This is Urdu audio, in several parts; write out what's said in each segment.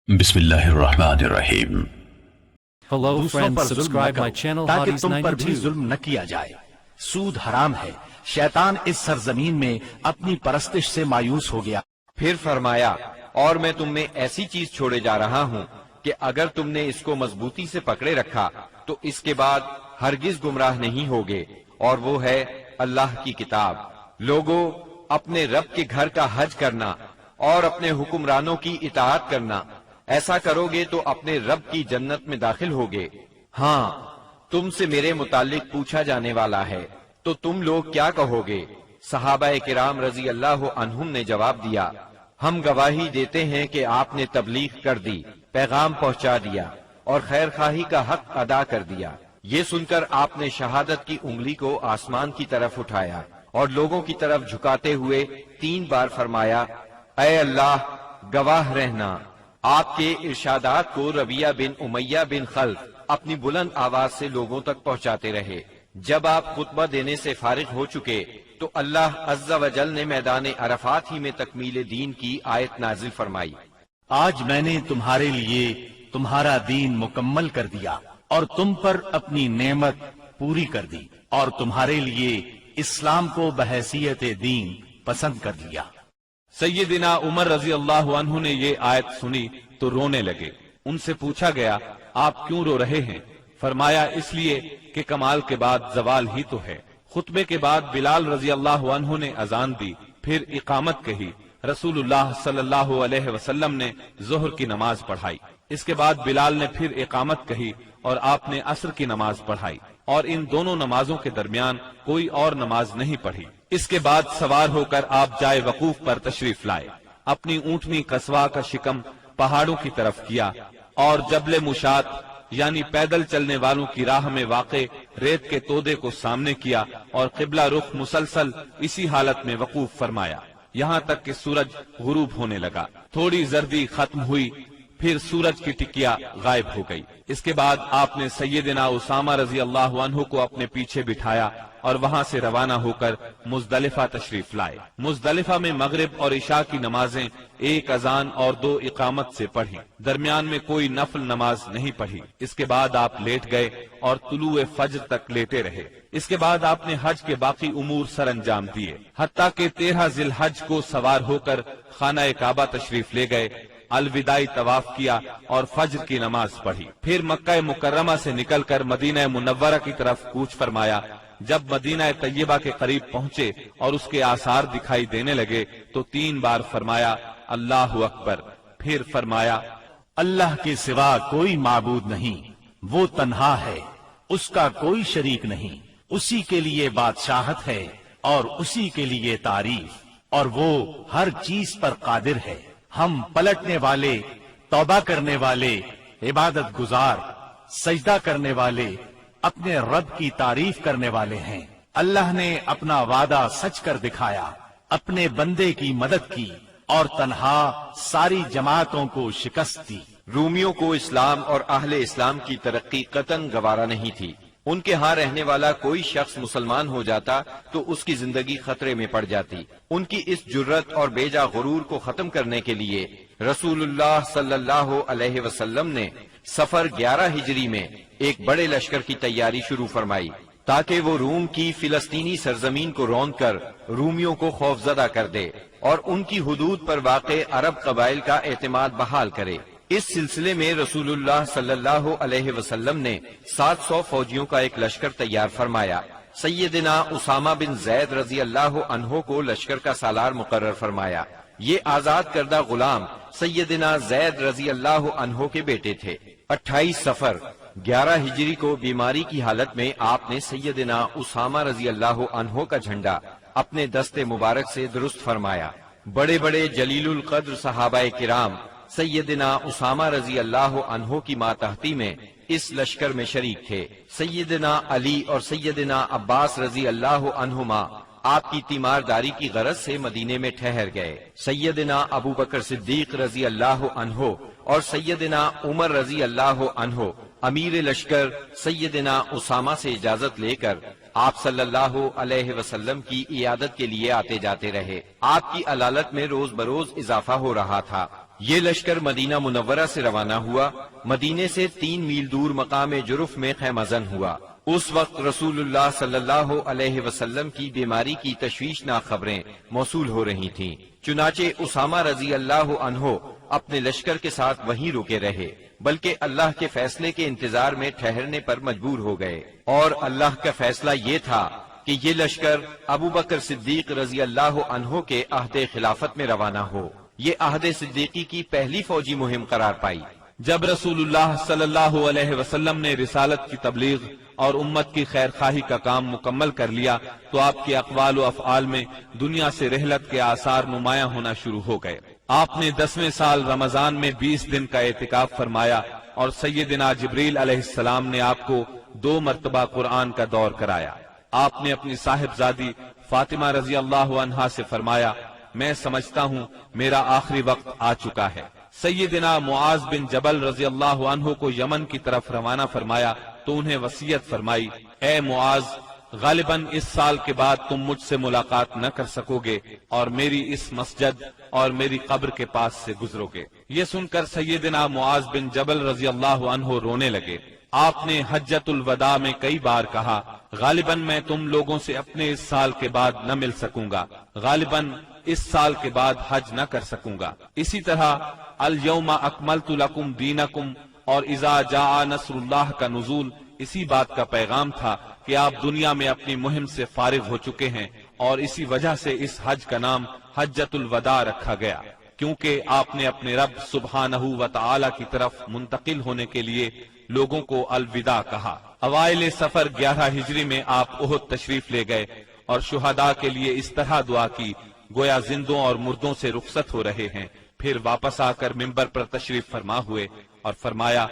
بسم اللہ الرحمن الرحیم۔ Hello دوسروں friends, پر ظلم نہ subscribe my کرو channel تاکہ Hotties تم پر بھی 92. ظلم نہ کیا جائے۔ سود حرام ہے، شیطان اس سرزمین میں اپنی پرستش سے مایوس ہو گیا۔ پھر فرمایا، اور میں تم میں ایسی چیز چھوڑے جا رہا ہوں کہ اگر تم نے اس کو مضبوطی سے پکڑے رکھا تو اس کے بعد ہرگز گمراہ نہیں ہوگے، اور وہ ہے اللہ کی کتاب۔ لوگوں، اپنے رب کے گھر کا حج کرنا اور اپنے حکمرانوں کی اطاعت کرنا، ایسا کرو گے تو اپنے رب کی جنت میں داخل ہوگے۔ ہاں، تم سے میرے متعلق پوچھا جانے والا ہے، تو تم لوگ کیا کہو گے؟ صحابہ کرام رضی اللہ عنہم نے جواب دیا، ہم گواہی دیتے ہیں کہ آپ نے تبلیغ کر دی، پیغام پہنچا دیا اور خیر خواہی کا حق ادا کر دیا۔ یہ سن کر آپ نے شہادت کی انگلی کو آسمان کی طرف اٹھایا اور لوگوں کی طرف جھکاتے ہوئے 3 بار فرمایا، اے اللہ، گواہ رہنا۔ آپ کے ارشادات کو ربیہ بن امیہ بن خلف اپنی بلند آواز سے لوگوں تک پہنچاتے رہے۔ جب آپ خطبہ دینے سے فارغ ہو چکے تو اللہ عز و جل نے میدان عرفات ہی میں تکمیل دین کی آیت نازل فرمائی۔ آج میں نے تمہارے لیے تمہارا دین مکمل کر دیا اور تم پر اپنی نعمت پوری کر دی اور تمہارے لیے اسلام کو بحیثیت دین پسند کر لیا۔ سیدنا عمر رضی اللہ عنہ نے یہ آیت سنی تو رونے لگے۔ ان سے پوچھا گیا، آپ کیوں رو رہے ہیں؟ فرمایا، اس لیے کہ کمال کے بعد زوال ہی تو ہے۔ خطبے کے بعد بلال رضی اللہ عنہ نے اذان دی، پھر اقامت کہی۔ رسول اللہ صلی اللہ علیہ وسلم نے ظہر کی نماز پڑھائی۔ اس کے بعد بلال نے پھر اقامت کہی اور آپ نے عصر کی نماز پڑھائی، اور ان دونوں نمازوں کے درمیان کوئی اور نماز نہیں پڑھی۔ اس کے بعد سوار ہو کر آپ جائے وقوف پر تشریف لائے۔ اپنی اونٹنی قصوا کا شکم پہاڑوں کی طرف کیا اور جبل مشات یعنی پیدل چلنے والوں کی راہ میں واقع ریت کے تودے کو سامنے کیا اور قبلہ رخ مسلسل اسی حالت میں وقوف فرمایا، یہاں تک کہ سورج غروب ہونے لگا۔ تھوڑی زردی ختم ہوئی، پھر سورج کی ٹکیا غائب ہو گئی۔ اس کے بعد آپ نے سیدنا اسامہ رضی اللہ عنہ کو اپنے پیچھے بٹھایا اور وہاں سے روانہ ہو کر مزدلفہ تشریف لائے۔ مزدلفہ میں مغرب اور عشاء کی نمازیں 1 اذان اور 2 اقامت سے پڑھی، درمیان میں کوئی نفل نماز نہیں پڑھی۔ اس کے بعد آپ لیٹ گئے اور طلوع فجر تک لیٹے رہے۔ اس کے بعد آپ نے حج کے باقی امور سر انجام دیے، حتیٰ کہ 13 ذی الحج کو سوار ہو کر خانہ کعبہ تشریف لے گئے، الوداعی طواف کیا اور فجر کی نماز پڑھی۔ پھر مکہ مکرمہ سے نکل کر مدینہ منورہ کی طرف کوچ فرمایا۔ جب مدینہ طیبہ کے قریب پہنچے اور اس کے آثار دکھائی دینے لگے تو 3 بار فرمایا، اللہ اکبر۔ پھر فرمایا، اللہ کے سوا کوئی معبود نہیں، وہ تنہا ہے، اس کا کوئی شریک نہیں، اسی کے لیے بادشاہت ہے اور اسی کے لیے تعریف، اور وہ ہر چیز پر قادر ہے۔ ہم پلٹنے والے، توبہ کرنے والے، عبادت گزار، سجدہ کرنے والے، اپنے رب کی تعریف کرنے والے ہیں۔ اللہ نے اپنا وعدہ سچ کر دکھایا، اپنے بندے کی مدد کی اور تنہا ساری جماعتوں کو شکست دی۔ رومیوں کو اسلام اور اہل اسلام کی ترقی قطعاً گوارا نہیں تھی۔ ان کے ہاں رہنے والا کوئی شخص مسلمان ہو جاتا تو اس کی زندگی خطرے میں پڑ جاتی۔ ان کی اس جرت اور بیجا غرور کو ختم کرنے کے لیے رسول اللہ صلی اللہ علیہ وسلم نے سفر 11 ہجری میں ایک بڑے لشکر کی تیاری شروع فرمائی تاکہ وہ روم کی فلسطینی سرزمین کو روند کر رومیوں کو خوفزدہ کر دے اور ان کی حدود پر واقع عرب قبائل کا اعتماد بحال کرے۔ اس سلسلے میں رسول اللہ صلی اللہ علیہ وسلم نے 700 فوجیوں کا ایک لشکر تیار فرمایا۔ سیدنا اسامہ بن زید رضی اللہ عنہ کو لشکر کا سالار مقرر فرمایا۔ یہ آزاد کردہ غلام سیدنا زید رضی اللہ عنہ کے بیٹے تھے۔ 28 صفر 11 ہجری کو بیماری کی حالت میں آپ نے سیدنا اسامہ رضی اللہ عنہ کا جھنڈا اپنے دست مبارک سے درست فرمایا۔ بڑے بڑے جلیل القدر صحابہ کرام سیدنا اسامہ رضی اللہ عنہ کی ماتحتی میں اس لشکر میں شریک تھے۔ سیدنا علی اور سیدنا عباس رضی اللہ عنہما آپ کی تیمارداری کی غرض سے مدینے میں ٹھہر گئے۔ سیدنا ابو بکر صدیق رضی اللہ عنہ اور سیدنا عمر رضی اللہ عنہ امیر لشکر سیدنا اسامہ سے اجازت لے کر آپ صلی اللہ علیہ وسلم کی عیادت کے لیے آتے جاتے رہے۔ آپ کی علالت میں روز بروز اضافہ ہو رہا تھا۔ یہ لشکر مدینہ منورہ سے روانہ ہوا، مدینے سے 3 میل دور مقام جرف میں خیمہ زن ہوا۔ اس وقت رسول اللہ صلی اللہ علیہ وسلم کی بیماری کی تشویشناک خبریں موصول ہو رہی تھیں، چنانچہ اسامہ رضی اللہ عنہ اپنے لشکر کے ساتھ وہیں رکے رہے، بلکہ اللہ کے فیصلے کے انتظار میں ٹھہرنے پر مجبور ہو گئے، اور اللہ کا فیصلہ یہ تھا کہ یہ لشکر ابو بکر صدیق رضی اللہ عنہ کے عہد خلافت میں روانہ ہو۔ یہ عہد صدیقی کی پہلی فوجی مہم قرار پائی۔ جب رسول اللہ صلی اللہ علیہ وسلم نے رسالت کی تبلیغ اور امت کی خیر خواہی کا کام مکمل کر لیا تو آپ کے اقوال و افعال میں دنیا سے رحلت کے آثار نمایاں ہونا شروع ہو گئے۔ آپ نے 10ویں سال رمضان میں 20 دن کا اعتکاف فرمایا، اور سیدنا جبریل علیہ السلام نے آپ کو 2 مرتبہ قرآن کا دور کرایا۔ آپ نے اپنی صاحبزادی فاطمہ رضی اللہ عنہا سے فرمایا، میں سمجھتا ہوں میرا آخری وقت آ چکا ہے۔ سیدنا معاذ بن جبل رضی اللہ عنہ کو یمن کی طرف روانہ فرمایا تو انہیں وصیت فرمائی، اے معاذ، غالباً اس سال کے بعد تم مجھ سے ملاقات نہ کر سکو گے اور میری اس مسجد اور میری قبر کے پاس سے گزرو گے۔ یہ سن کر سیدنا معاذ بن جبل رضی اللہ عنہ رونے لگے۔ آپ نے حجۃ الوداع میں کئی بار کہا، غالباً میں تم لوگوں سے اپنے اس سال کے بعد نہ مل سکوں گا، غالباً اس سال کے بعد حج نہ کر سکوں گا۔ اسی طرح الیوم اکملت لکم دینکم اور اذا جاء نصر اللہ کا نزول اسی بات کا پیغام تھا کہ آپ دنیا میں اپنی مہم سے فارغ ہو چکے ہیں، اور اسی وجہ سے اس حج کا نام حجۃ الوداع رکھا گیا، کیونکہ آپ نے اپنے رب سبحانہ و تعالی کی طرف منتقل ہونے کے لیے لوگوں کو الوداع کہا۔ اوائل سفر 11 ہجری میں آپ احد تشریف لے گئے اور شہداء کے لیے اس طرح دعا کی گویا زندوں اور مردوں سے رخصت ہو رہے ہیں۔ پھر واپس آ کر ممبر پر تشریف فرما ہوئے اور فرمایا،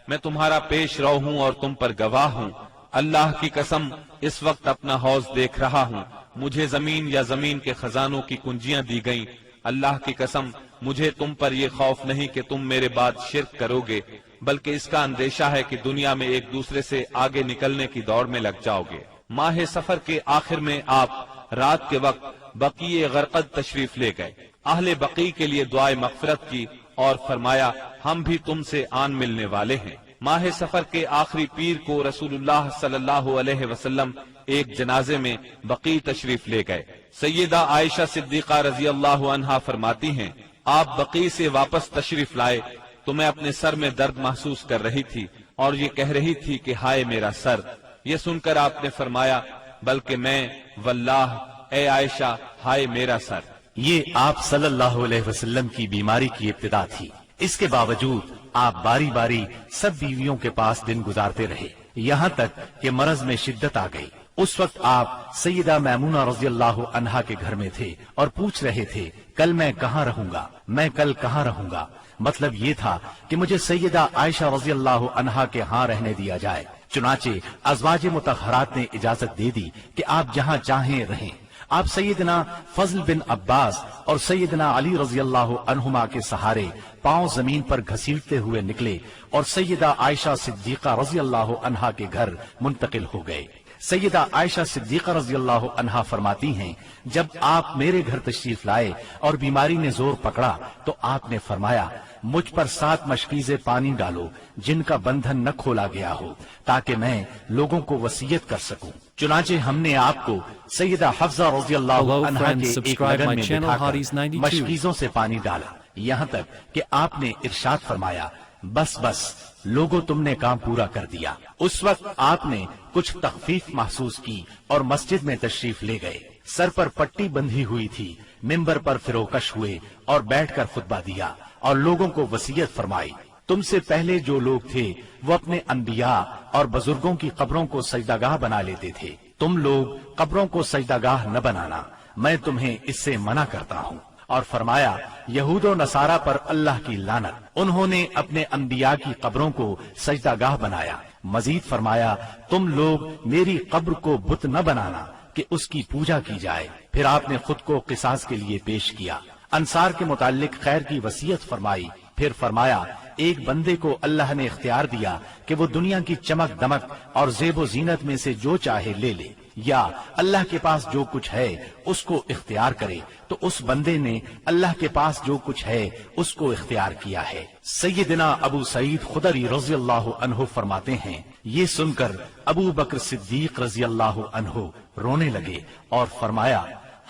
میں تمہارا پیش رو ہوں اور تم پر گواہ ہوں، اللہ کی قسم اس وقت اپنا حوض دیکھ رہا ہوں، مجھے زمین یا زمین کے خزانوں کی کنجیاں دی گئیں، اللہ کی قسم مجھے تم پر یہ خوف نہیں کہ تم میرے بعد شرک کرو گے، بلکہ اس کا اندیشہ ہے کہ دنیا میں ایک دوسرے سے آگے نکلنے کی دوڑ میں لگ جاؤ گے۔ ماہ سفر کے آخر میں آپ رات کے وقت بقیع غرقد تشریف لے گئے، اہل بقیع کے لیے دعائے مغفرت کی اور فرمایا، ہم بھی تم سے آن ملنے والے ہیں۔ ماہ سفر کے آخری پیر کو رسول اللہ صلی اللہ علیہ وسلم ایک جنازے میں بقیع تشریف لے گئے۔ سیدہ عائشہ صدیقہ رضی اللہ عنہا فرماتی ہیں، آپ بقیع سے واپس تشریف لائے تو میں اپنے سر میں درد محسوس کر رہی تھی اور یہ کہہ رہی تھی کہ ہائے میرا سر۔ یہ سن کر آپ نے فرمایا، بلکہ میں واللہ اے عائشہ ہائے میرا سر۔ یہ آپ صلی اللہ علیہ وسلم کی بیماری کی ابتدا تھی، اس کے باوجود آپ باری باری سب بیویوں کے پاس دن گزارتے رہے، یہاں تک کہ مرض میں شدت آ گئی۔ اس وقت آپ سیدہ میمونہ رضی اللہ عنہا کے گھر میں تھے اور پوچھ رہے تھے، کل میں کہاں رہوں گا، میں کل کہاں رہوں گا؟ مطلب یہ تھا کہ مجھے سیدہ عائشہ رضی اللہ عنہا کے ہاں رہنے دیا جائے۔ چنانچہ ازواج مطہرات نے اجازت دے دی کہ آپ جہاں چاہیں رہیں۔ آپ سیدنا فضل بن عباس اور سیدنا علی رضی اللہ عنہما کے سہارے پاؤں زمین پر گھسیٹتے ہوئے نکلے اور سیدہ عائشہ صدیقہ رضی اللہ عنہا کے گھر منتقل ہو گئے۔ سیدہ عائشہ صدیقہ رضی اللہ عنہا فرماتی ہیں، جب آپ میرے گھر تشریف لائے اور بیماری نے زور پکڑا تو آپ نے فرمایا، مجھ پر 7 مشکیزیں پانی ڈالو جن کا بندھن نہ کھولا گیا ہو تاکہ میں لوگوں کو وصیت کر سکوں۔ چنانچہ ہم نے آپ کو سیدہ حفصہ رضی اللہ عنہا کے ایک لگن میں بٹھا کر مشکیزوں سے پانی ڈالا، یہاں تک کہ آپ نے ارشاد فرمایا، بس بس لوگوں تم نے کام پورا کر دیا۔ اس وقت آپ نے کچھ تخفیف محسوس کی اور مسجد میں تشریف لے گئے۔ سر پر پٹی بندھی ہوئی تھی، ممبر پر فروکش ہوئے اور بیٹھ کر خطبہ دیا اور لوگوں کو وصیت فرمائی، تم سے پہلے جو لوگ تھے وہ اپنے انبیاء اور بزرگوں کی قبروں کو سجدہ گاہ بنا لیتے تھے، تم لوگ قبروں کو سجدہ گاہ نہ بنانا، میں تمہیں اس سے منع کرتا ہوں۔ اور فرمایا، یہود و نصارہ پر اللہ کی لعنت، انہوں نے اپنے انبیاء کی قبروں کو سجدہ گاہ بنایا۔ مزید فرمایا، تم لوگ میری قبر کو بت نہ بنانا کہ اس کی پوجا کی جائے۔ پھر آپ نے خود کو قصاص کے لیے پیش کیا، انصار کے متعلق خیر کی وصیت فرمائی۔ پھر فرمایا، ایک بندے کو اللہ نے اختیار دیا کہ وہ دنیا کی چمک دمک اور زیب و زینت میں سے جو چاہے لے لے، یا اللہ کے پاس جو کچھ ہے اس کو اختیار کرے تو اس بندے نے اللہ کے پاس جو کچھ ہے اس کو اختیار کیا ہے۔ سیدنا ابو سعید خدری رضی اللہ عنہ فرماتے ہیں، یہ سن کر ابو بکر صدیق رضی اللہ عنہ رونے لگے اور فرمایا،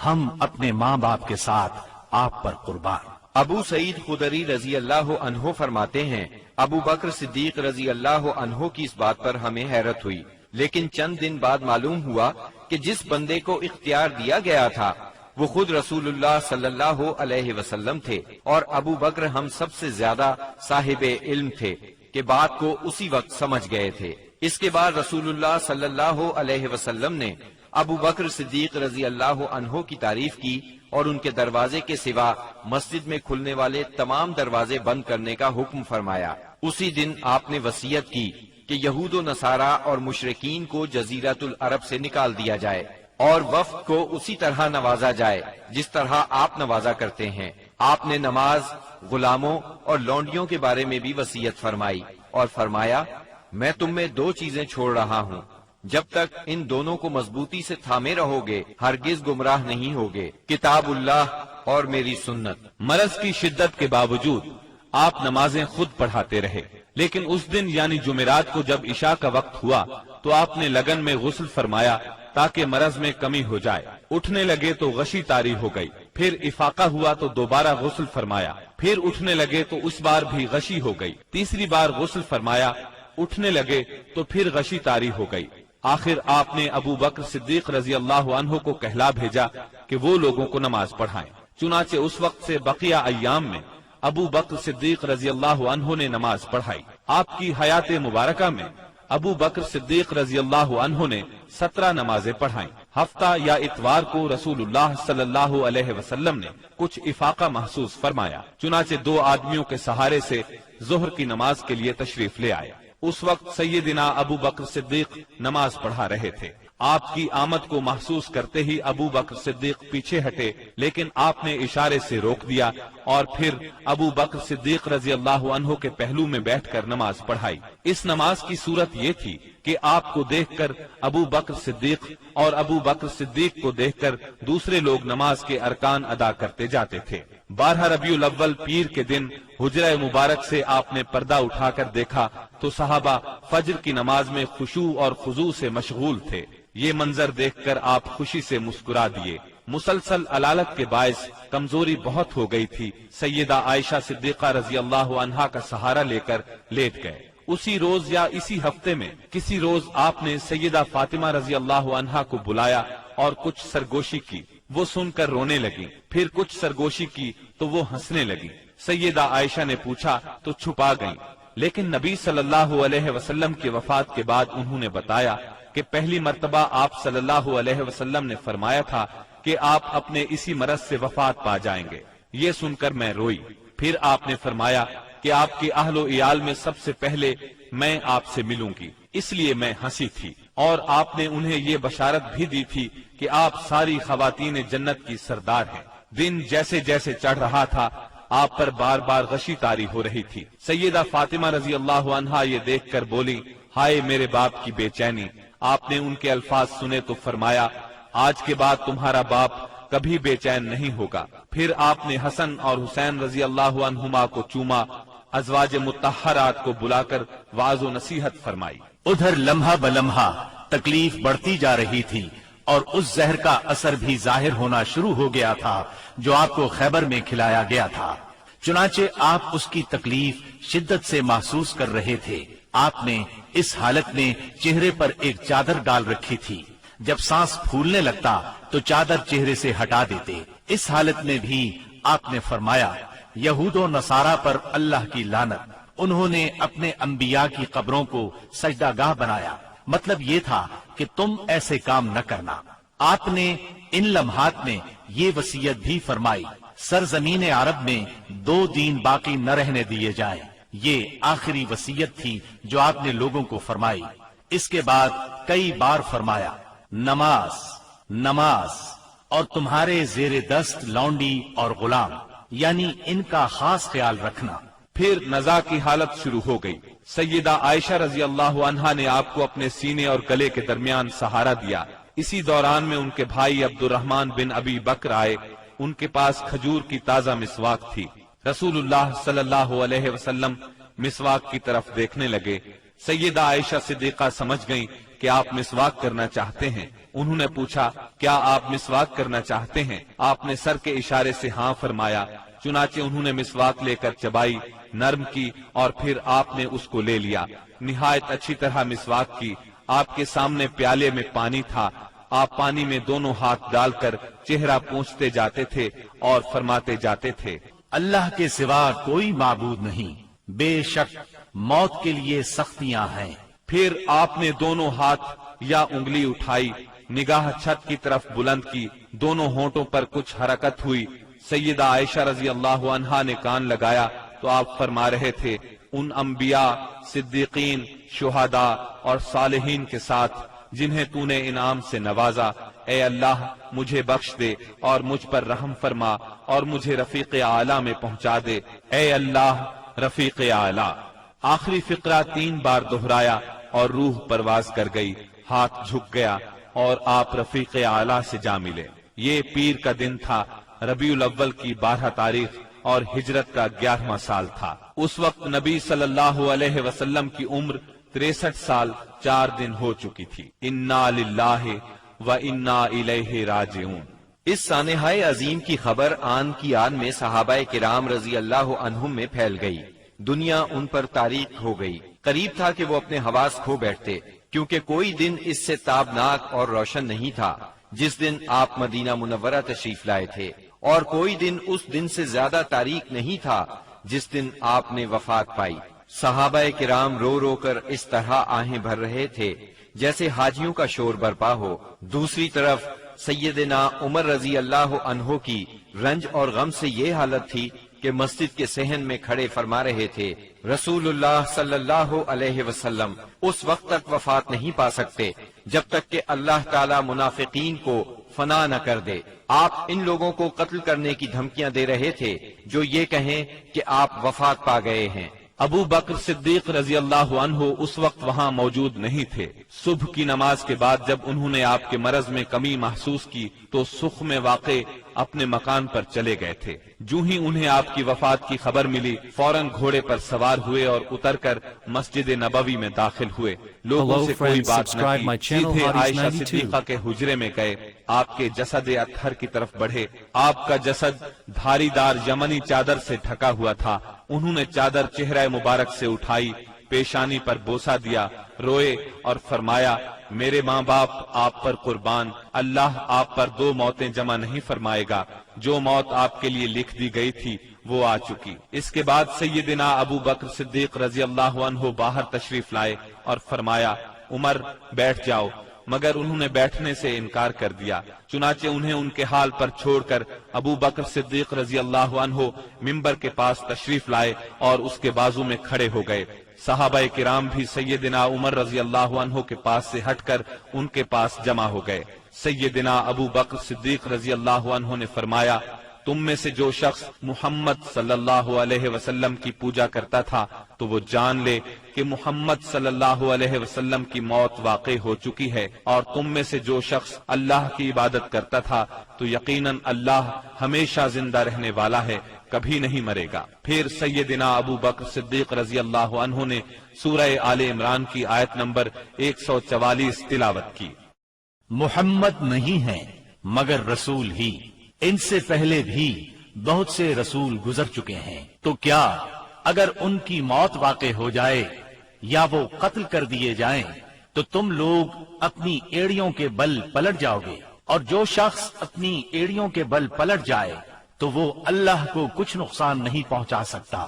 ہم اپنے ماں باپ کے ساتھ آپ پر قربان۔ ابو سعید خدری رضی اللہ عنہ فرماتے ہیں، ابو بکر صدیق رضی اللہ عنہ کی اس بات پر ہمیں حیرت ہوئی، لیکن چند دن بعد معلوم ہوا کہ جس بندے کو اختیار دیا گیا تھا وہ خود رسول اللہ صلی اللہ علیہ وسلم تھے، اور ابو بکر ہم سب سے زیادہ صاحب علم تھے کہ بات کو اسی وقت سمجھ گئے تھے۔ اس کے بعد رسول اللہ صلی اللہ علیہ وسلم نے ابو بکر صدیق رضی اللہ عنہ کی تعریف کی اور ان کے دروازے کے سوا مسجد میں کھلنے والے تمام دروازے بند کرنے کا حکم فرمایا۔ اسی دن آپ نے وصیت کی کہ یہود و نصارہ اور مشرکین کو جزیرۃ العرب سے نکال دیا جائے اور وفد کو اسی طرح نوازا جائے جس طرح آپ نوازا کرتے ہیں۔ آپ نے نماز، غلاموں اور لونڈیوں کے بارے میں بھی وصیت فرمائی اور فرمایا، میں تم میں دو چیزیں چھوڑ رہا ہوں، جب تک ان دونوں کو مضبوطی سے تھامے رہو گے ہرگز گمراہ نہیں ہوگے، کتاب اللہ اور میری سنت۔ مرض کی شدت کے باوجود آپ نمازیں خود پڑھاتے رہے، لیکن اس دن یعنی جمعرات کو جب عشاء کا وقت ہوا تو آپ نے لگن میں غسل فرمایا تاکہ مرض میں کمی ہو جائے۔ اٹھنے لگے تو غشی طاری ہو گئی، پھر افاقہ ہوا تو دوبارہ غسل فرمایا، پھر اٹھنے لگے تو اس بار بھی غشی ہو گئی، تیسری بار غسل فرمایا، اٹھنے لگے تو پھر غشی طاری ہو گئی۔ آخر آپ نے ابو بکر صدیق رضی اللہ عنہ کو کہلا بھیجا کہ وہ لوگوں کو نماز پڑھائیں۔ چنانچہ اس وقت سے بقیہ ایام میں ابو بکر صدیق رضی اللہ عنہ نے نماز پڑھائی۔ آپ کی حیات مبارکہ میں ابو بکر صدیق رضی اللہ عنہ نے 17 نمازیں پڑھائیں۔ ہفتہ یا اتوار کو رسول اللہ صلی اللہ علیہ وسلم نے کچھ افاقہ محسوس فرمایا، چنانچہ 2 آدمیوں کے سہارے سے ظہر کی نماز کے لیے تشریف لے آئے۔ اس وقت سیدنا ابو بکر صدیق نماز پڑھا رہے تھے۔ آپ کی آمد کو محسوس کرتے ہی ابو بکر صدیق پیچھے ہٹے، لیکن آپ نے اشارے سے روک دیا اور پھر ابو بکر صدیق رضی اللہ عنہ کے پہلو میں بیٹھ کر نماز پڑھائی۔ اس نماز کی صورت یہ تھی کہ آپ کو دیکھ کر ابو بکر صدیق اور ابو بکر صدیق کو دیکھ کر دوسرے لوگ نماز کے ارکان ادا کرتے جاتے تھے۔ 12 ربیع الاول پیر کے دن حجرہ مبارک سے آپ نے پردہ اٹھا کر دیکھا تو صحابہ فجر کی نماز میں خشوع اور خضوع سے مشغول تھے۔ یہ منظر دیکھ کر آپ خوشی سے مسکرا دیے۔ مسلسل علالت کے باعث کمزوری بہت ہو گئی تھی۔ سیدہ عائشہ صدیقہ رضی اللہ عنہا کا سہارا لے کر لیٹ گئے۔ اسی روز یا اسی ہفتے میں کسی روز آپ نے سیدہ فاطمہ رضی اللہ عنہا کو بلایا اور کچھ سرگوشی کی، وہ سن کر رونے لگی، پھر کچھ سرگوشی کی تو وہ ہنسنے لگی۔ سیدہ عائشہ نے پوچھا تو چھپا گئیں، لیکن نبی صلی اللہ علیہ وسلم کی وفات کے بعد انہوں نے بتایا کہ پہلی مرتبہ آپ صلی اللہ علیہ وسلم نے فرمایا تھا کہ آپ اپنے اسی مرض سے وفات پا جائیں گے۔ یہ سن کر میں روئی۔ پھر آپ نے فرمایا کہ آپ کے اہل و عیال میں سب سے پہلے میں آپ سے ملوں گی، اس لیے میں ہنسی تھی، اور آپ نے انہیں یہ بشارت بھی دی تھی کہ آپ ساری خواتین جنت کی سردار ہیں۔ دن جیسے جیسے چڑھ رہا تھا آپ پر بار بار غشی طاری ہو رہی تھی۔ سیدہ فاطمہ رضی اللہ عنہا یہ دیکھ کر بولی، ہائے میرے باپ کی بے چینی۔ آپ نے ان کے الفاظ سنے تو فرمایا، آج کے بعد تمہارا باپ کبھی بے چین نہیں ہوگا۔ پھر آپ نے حسن اور حسین رضی اللہ عنہما کو چوما، ازواج مطہرات کو بلا کر وعظ و نصیحت فرمائی۔ ادھر لمحہ بلمحہ تکلیف بڑھتی جا رہی تھی اور اس زہر کا اثر بھی ظاہر ہونا شروع ہو گیا تھا جو آپ کو خیبر میں کھلایا گیا تھا۔ چنانچہ آپ اس کی تکلیف شدت سے محسوس کر رہے تھے۔ آپ نے اس حالت میں چہرے پر ایک چادر ڈال رکھی تھی، جب سانس پھولنے لگتا تو چادر چہرے سے ہٹا دیتے۔ اس حالت میں بھی آپ نے فرمایا، یہود و نصارہ پر اللہ کی لعنت، انہوں نے اپنے انبیاء کی قبروں کو سجدہ گاہ بنایا، مطلب یہ تھا کہ تم ایسے کام نہ کرنا۔ آپ نے ان لمحات میں یہ وصیت بھی فرمائی، سرزمین عرب میں 2 دین باقی نہ رہنے دیے جائیں۔ یہ آخری وصیت تھی جو آپ نے لوگوں کو فرمائی۔ اس کے بعد کئی بار فرمایا، نماز نماز، اور تمہارے زیر دست لونڈی اور غلام، یعنی ان کا خاص خیال رکھنا۔ پھر نزا کی حالت شروع ہو گئی۔ سیدہ عائشہ رضی اللہ عنہا نے آپ کو اپنے سینے اور گلے کے درمیان سہارا دیا۔ اسی دوران میں ان کے بھائی عبد الرحمن بن ابی بکر آئے، ان کے پاس کھجور کی تازہ مسواک تھی۔ رسول اللہ صلی اللہ علیہ وسلم مسواک کی طرف دیکھنے لگے۔ سیدہ عائشہ صدیقہ سمجھ گئیں کہ آپ مسواک کرنا چاہتے ہیں۔ انہوں نے پوچھا، کیا آپ مسواک کرنا چاہتے ہیں؟ آپ نے سر کے اشارے سے ہاں فرمایا۔ چنانچہ انہوں نے مسواک لے کر چبائی، نرم کی، اور پھر آپ نے اس کو لے لیا۔ نہایت اچھی طرح مسواک کی۔ آپ کے سامنے پیالے میں پانی تھا۔ آپ پانی میں دونوں ہاتھ ڈال کر چہرہ پوچھتے جاتے تھے اور فرماتے جاتے تھے، اللہ کے سوا کوئی معبود نہیں، بے شک موت کے لیے سختیاں ہیں۔ پھر آپ نے دونوں ہاتھ یا انگلی اٹھائی، نگاہ چھت کی طرف بلند کی، دونوں ہونٹوں پر کچھ حرکت ہوئی۔ سیدہ عائشہ رضی اللہ عنہا نے کان لگایا تو آپ فرما رہے تھے، ان انبیاء، صدیقین، شہداء اور صالحین کے ساتھ جنہیں تو نے انعام سے نوازا، اے اللہ مجھے بخش دے اور مجھ پر رحم فرما اور مجھے رفیق اعلیٰ میں پہنچا دے، اے اللہ رفیق اعلیٰ۔ آخری فقرہ 3 بار دہرایا اور روح پرواز کر گئی، ہاتھ جھک گیا اور آپ رفیق اعلیٰ سے جا ملے۔ یہ پیر کا دن تھا، ربیع الاول کی 12 تاریخ اور ہجرت کا 11واں سال تھا۔ اس وقت نبی صلی اللہ علیہ وسلم کی عمر 63 سال 4 دن ہو چکی تھی۔ انا للہ و انا الیہ راجعون۔ اس سانحہ عظیم کی خبر آن کی آن میں صحابہ کرام رضی اللہ عنہم میں پھیل گئی۔ دنیا ان پر تاریک ہو گئی۔ قریب تھا کہ وہ اپنے حواس کھو بیٹھتے، کیونکہ کوئی دن اس سے تابناک اور روشن نہیں تھا جس دن آپ مدینہ منورہ تشریف لائے تھے، اور کوئی دن اس دن سے زیادہ تاریک نہیں تھا جس دن آپ نے وفات پائی۔ صحابہ کرام رو رو کر اس طرح آہیں بھر رہے تھے جیسے حاجیوں کا شور برپا ہو۔ دوسری طرف سیدنا عمر رضی اللہ عنہ کی رنج اور غم سے یہ حالت تھی کہ مسجد کے صحن میں کھڑے فرما رہے تھے، رسول اللہ صلی اللہ علیہ وسلم اس وقت تک وفات نہیں پا سکتے جب تک کہ اللہ تعالی منافقین کو فنا نہ کر دے۔ آپ ان لوگوں کو قتل کرنے کی دھمکیاں دے رہے تھے جو یہ کہیں کہ آپ وفات پا گئے ہیں۔ ابو بکر صدیق رضی اللہ عنہ اس وقت وہاں موجود نہیں تھے۔ صبح کی نماز کے بعد جب انہوں نے آپ کے مرض میں کمی محسوس کی تو سخ میں واقع اپنے مکان پر چلے گئے تھے۔ جو ہی انہیں آپ کی وفات کی خبر ملی، فوراً گھوڑے پر سوار ہوئے اور اتر کر مسجد نبوی میں داخل ہوئے۔ لوگوں سے کوئی بات نہ کی، سیدھے عائشہ صدیقہ کے حجرے میں گئے، آپ کے جسد اطہر کی طرف بڑھے۔ آپ کا جسد دھاری دار یمنی چادر سے ڈھکا ہوا تھا۔ انہوں نے چادر چہرہ مبارک سے اٹھائی، پیشانی پر بوسہ دیا، روئے اور فرمایا، میرے ماں باپ آپ پر قربان، اللہ آپ پر 2 موتیں جمع نہیں فرمائے گا۔ جو موت آپ کے لیے لکھ دی گئی تھی وہ آ چکی۔ اس کے بعد سیدنا ابو بکر صدیق رضی اللہ عنہ باہر تشریف لائے اور فرمایا، عمر بیٹھ جاؤ، مگر انہوں نے بیٹھنے سے انکار کر دیا۔ چنانچہ انہیں ان کے حال پر چھوڑ کر ابو بکر صدیق رضی اللہ عنہ منبر کے پاس تشریف لائے اور اس کے بازو میں کھڑے ہو گئے۔ صحابہ کرام بھی سیدنا عمر رضی اللہ عنہ کے پاس سے ہٹ کر ان کے پاس جمع ہو گئے۔ سیدنا ابو بکر صدیق رضی اللہ عنہ نے فرمایا، تم میں سے جو شخص محمد صلی اللہ علیہ وسلم کی پوجا کرتا تھا تو وہ جان لے کہ محمد صلی اللہ علیہ وسلم کی موت واقع ہو چکی ہے، اور تم میں سے جو شخص اللہ کی عبادت کرتا تھا تو یقیناً اللہ ہمیشہ زندہ رہنے والا ہے، کبھی نہیں مرے گا۔ پھر سیدنا ابو بکر صدیق رضی اللہ عنہ نے سورہ آل عمران کی آیت نمبر 144 تلاوت کی۔ محمد نہیں ہیں مگر رسول ہی، ان سے پہلے بھی بہت سے رسول گزر چکے ہیں، تو کیا اگر ان کی موت واقع ہو جائے یا وہ قتل کر دیے جائیں تو تم لوگ اپنی ایڑیوں کے بل پلٹ جاؤ گے؟ اور جو شخص اپنی ایڑیوں کے بل پلٹ جائے تو وہ اللہ کو کچھ نقصان نہیں پہنچا سکتا۔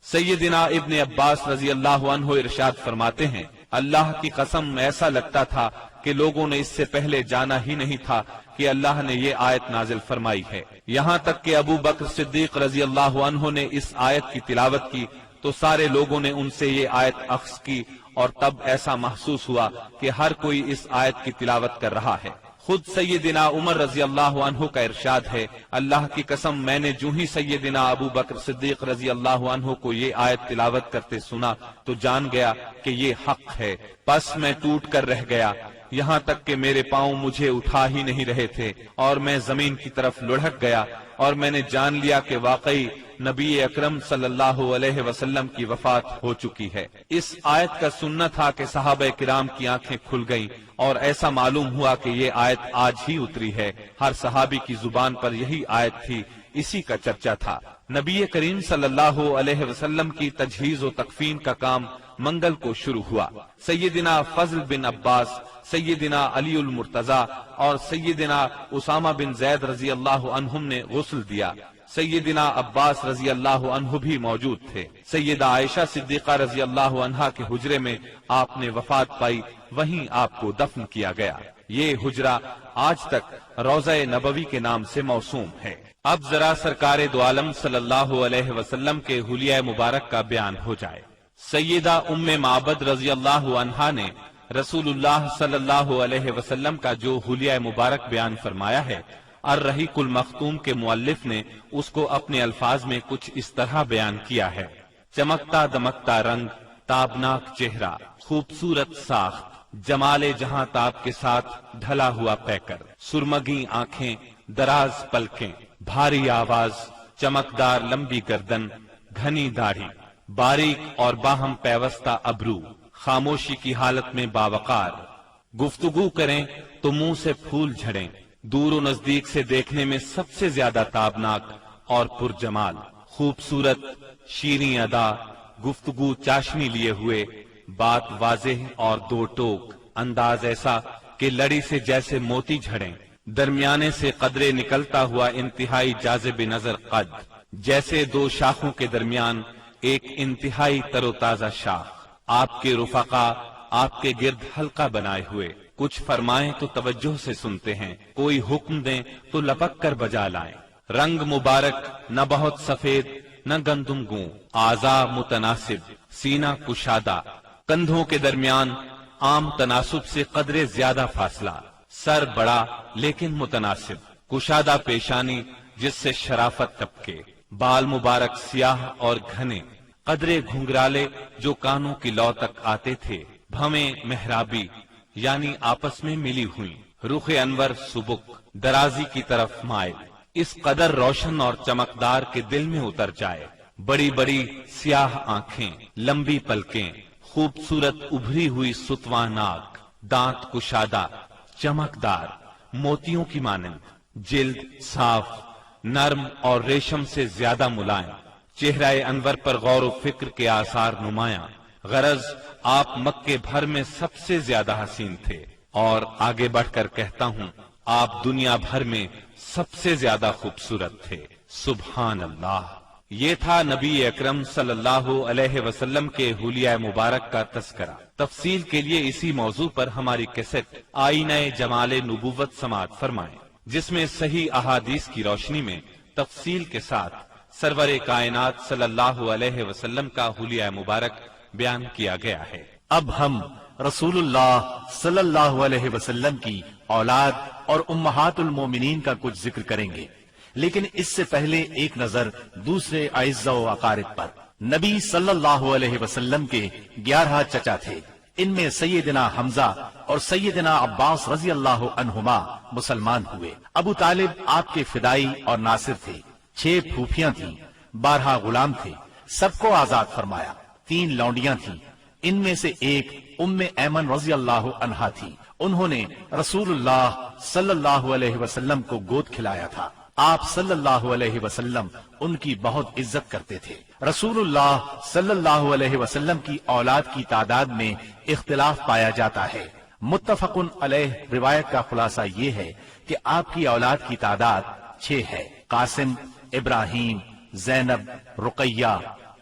سیدنا ابن عباس رضی اللہ عنہ ارشاد فرماتے ہیں، اللہ کی قسم ایسا لگتا تھا کہ لوگوں نے اس سے پہلے جانا ہی نہیں تھا کہ اللہ نے یہ آیت نازل فرمائی ہے۔ یہاں تک کہ ابو بکر صدیق رضی اللہ عنہ نے اس آیت کی تلاوت کی تو سارے لوگوں نے ان سے یہ آیت اخذ کی، اور تب ایسا محسوس ہوا کہ ہر کوئی اس آیت کی تلاوت کر رہا ہے۔ خود سیدنا عمر رضی اللہ عنہ کا ارشاد ہے، اللہ کی قسم میں نے جو ہی سیدنا ابو بکر صدیق رضی اللہ عنہ کو یہ آیت تلاوت کرتے سنا تو جان گیا کہ یہ حق ہے، پس میں ٹوٹ کر رہ گیا۔ یہاں تک کہ میرے پاؤں مجھے اٹھا ہی نہیں رہے تھے اور میں زمین کی طرف لڑھک گیا اور میں نے جان لیا کہ واقعی نبی اکرم صلی اللہ علیہ وسلم کی وفات ہو چکی ہے۔ اس آیت کا سننا تھا کہ صحابہ کرام کی آنکھیں کھل گئیں اور ایسا معلوم ہوا کہ یہ آیت آج ہی اتری ہے۔ ہر صحابی کی زبان پر یہی آیت تھی، اسی کا چرچا تھا۔ نبی کریم صلی اللہ علیہ وسلم کی تجہیز و تکفین کا کام منگل کو شروع ہوا۔ سیدنا فضل بن عباس، سیدنا علی المرتضی اور سیدنا اسامہ بن زید رضی اللہ عنہم نے غسل دیا۔ سیدنا عباس رضی اللہ عنہ بھی موجود تھے۔ سیدہ عائشہ صدیقہ رضی اللہ عنہا کے حجرے میں آپ نے وفات پائی، وہیں آپ کو دفن کیا گیا۔ یہ حجرہ آج تک روضہ نبوی کے نام سے موسوم ہے۔ اب ذرا سرکار دو عالم صلی اللہ علیہ وسلم کے حلیہ مبارک کا بیان ہو جائے۔ سیدہ ام معبد رضی اللہ عنہا نے رسول اللہ صلی اللہ علیہ وسلم کا جو حلیہ مبارک بیان فرمایا ہے، الرحیق المختوم کے مؤلف نے اس کو اپنے الفاظ میں کچھ اس طرح بیان کیا ہے: چمکتا دمکتا رنگ، تابناک چہرہ، خوبصورت ساخت، جمال جہاں تاب کے ساتھ ڈھلا ہوا پیکر، سرمگی آنکھیں، دراز پلکیں، بھاری آواز، چمکدار لمبی گردن، گھنی داڑھی، باریک اور باہم پیوستہ ابرو، خاموشی کی حالت میں باوقار، گفتگو کریں تو منہ سے پھول جھڑیں، دور و نزدیک سے دیکھنے میں سب سے زیادہ تابناک اور پرجمال، خوبصورت، شیریں ادا، گفتگو چاشنی لیے ہوئے، بات واضح اور دو ٹوک، انداز ایسا کہ لڑی سے جیسے موتی جھڑیں، درمیانے سے قدرے نکلتا ہوا انتہائی جاذب نظر قد، جیسے دو شاخوں کے درمیان ایک انتہائی تر و تازہ شاخ، آپ کے رفقا آپ کے گرد حلقہ بنائے ہوئے، کچھ فرمائیں تو توجہ سے سنتے ہیں، کوئی حکم دیں تو لپک کر بجا لائیں، رنگ مبارک، نہ بہت سفید نہ گندم گوں، اعضاء متناسب، سینہ کشادہ، کندھوں کے درمیان عام تناسب سے قدرے زیادہ فاصلہ، سر بڑا لیکن متناسب، کشادہ پیشانی جس سے شرافت ٹپکے، بال مبارک سیاہ اور گھنے، قدرے گھنگرالے جو کانوں کی لو تک آتے تھے، بھویں محرابی یعنی آپس میں ملی ہوئی، رخ انور سبک، درازی کی طرف مائل، اس قدر روشن اور چمکدار کے دل میں اتر جائے، بڑی بڑی سیاہ آنکھیں، لمبی پلکیں، خوبصورت ابھری ہوئی ستواں ناک، دانت کشادہ، چمکدار، موتیوں کی مانند، جلد صاف، نرم اور ریشم سے زیادہ ملائم، چہرہ انور پر غور و فکر کے آثار نمایاں، غرض آپ مکے بھر میں سب سے زیادہ حسین تھے، اور آگے بڑھ کر کہتا ہوں آپ دنیا بھر میں سب سے زیادہ خوبصورت تھے۔ سبحان اللہ۔ یہ تھا نبی اکرم صلی اللہ علیہ وسلم کے حلیہ مبارک کا تذکرہ۔ تفصیل کے لیے اسی موضوع پر ہماری کیسٹ آئینہ جمال نبوت سماعت فرمائیں، جس میں صحیح احادیث کی روشنی میں تفصیل کے ساتھ سرور کائنات صلی اللہ علیہ وسلم کا حلیہ مبارک بیان کیا گیا ہے۔ اب ہم رسول اللہ صلی اللہ علیہ وسلم کی اولاد اور امہات المومنین کا کچھ ذکر کریں گے، لیکن اس سے پہلے ایک نظر دوسرے اعزاء و اقارب پر۔ نبی صلی اللہ علیہ وسلم کے 11 چچا تھے، ان میں سیدنا حمزہ اور سیدنا عباس رضی اللہ عنہما مسلمان ہوئے۔ ابو طالب آپ کے فدائی اور ناصر تھے، 6 پھوپھیاں تھیں، 12 غلام تھے، سب کو آزاد فرمایا، 3 لونڈیاں تھیں، ان میں سے ایک ام ایمن رضی اللہ عنہا تھی، انہوں نے رسول اللہ صلی اللہ علیہ وسلم کو گود کھلایا تھا۔ آپ صلی اللہ علیہ وسلم ان کی بہت عزت کرتے تھے۔ رسول اللہ صلی اللہ علیہ وسلم کی اولاد کی تعداد میں اختلاف پایا جاتا ہے۔ متفق علیہ روایت کا خلاصہ یہ ہے کہ آپ کی اولاد کی تعداد 6 ہے: قاسم، ابراہیم، زینب، رقیہ،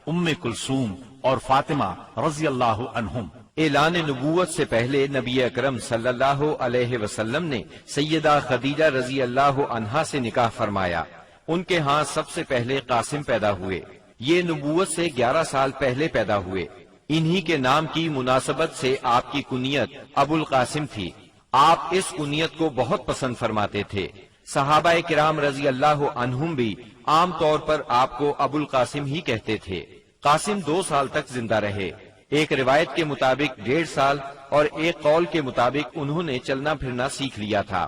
ام کلثوم اور فاطمہ رضی اللہ عنہم۔ اعلان نبوت سے پہلے نبی اکرم صلی اللہ علیہ وسلم نے سیدہ خدیجہ رضی اللہ عنہا سے نکاح فرمایا۔ ان کے ہاں سب سے پہلے قاسم پیدا ہوئے، یہ نبوت سے 11 سال پہلے پیدا ہوئے۔ انہی کے نام کی مناسبت سے آپ کی کنیت ابو القاسم تھی۔ آپ اس کنیت کو بہت پسند فرماتے تھے۔ صحابہ کرام رضی اللہ عنہم بھی عام طور پر آپ کو ابو القاسم ہی کہتے تھے۔ قاسم 2 سال تک زندہ رہے، ایک روایت کے مطابق 1.5 سال اور ایک قول کے مطابق انہوں نے چلنا پھرنا سیکھ لیا تھا۔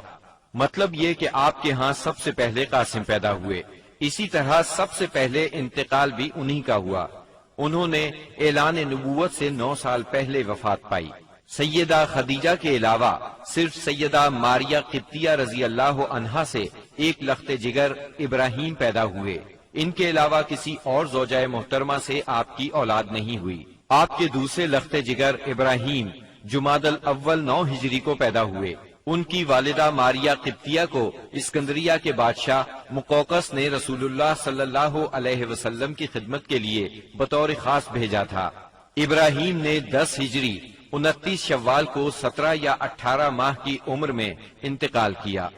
مطلب یہ کہ آپ کے ہاں سب سے پہلے قاسم پیدا ہوئے، اسی طرح سب سے پہلے انتقال بھی انہی کا ہوا۔ انہوں نے اعلان نبوت سے 9 سال پہلے وفات پائی۔ سیدہ خدیجہ کے علاوہ صرف سیدہ ماریہ قبطیہ رضی اللہ عنہا سے ایک لخت جگر ابراہیم پیدا ہوئے۔ ان کے علاوہ کسی اور زوجہ محترمہ سے آپ کی اولاد نہیں ہوئی۔ آپ کے دوسرے لخت جگر ابراہیم جمادی الاول 9 ہجری کو پیدا ہوئے۔ ان کی والدہ ماریہ قبطیہ کو اسکندریہ کے بادشاہ مقوقس نے رسول اللہ صلی اللہ علیہ وسلم کی خدمت کے لیے بطور خاص بھیجا تھا۔ ابراہیم نے 10 ہجری 29 شوال کو 17 یا 18 ماہ کی عمر میں انتقال کیا۔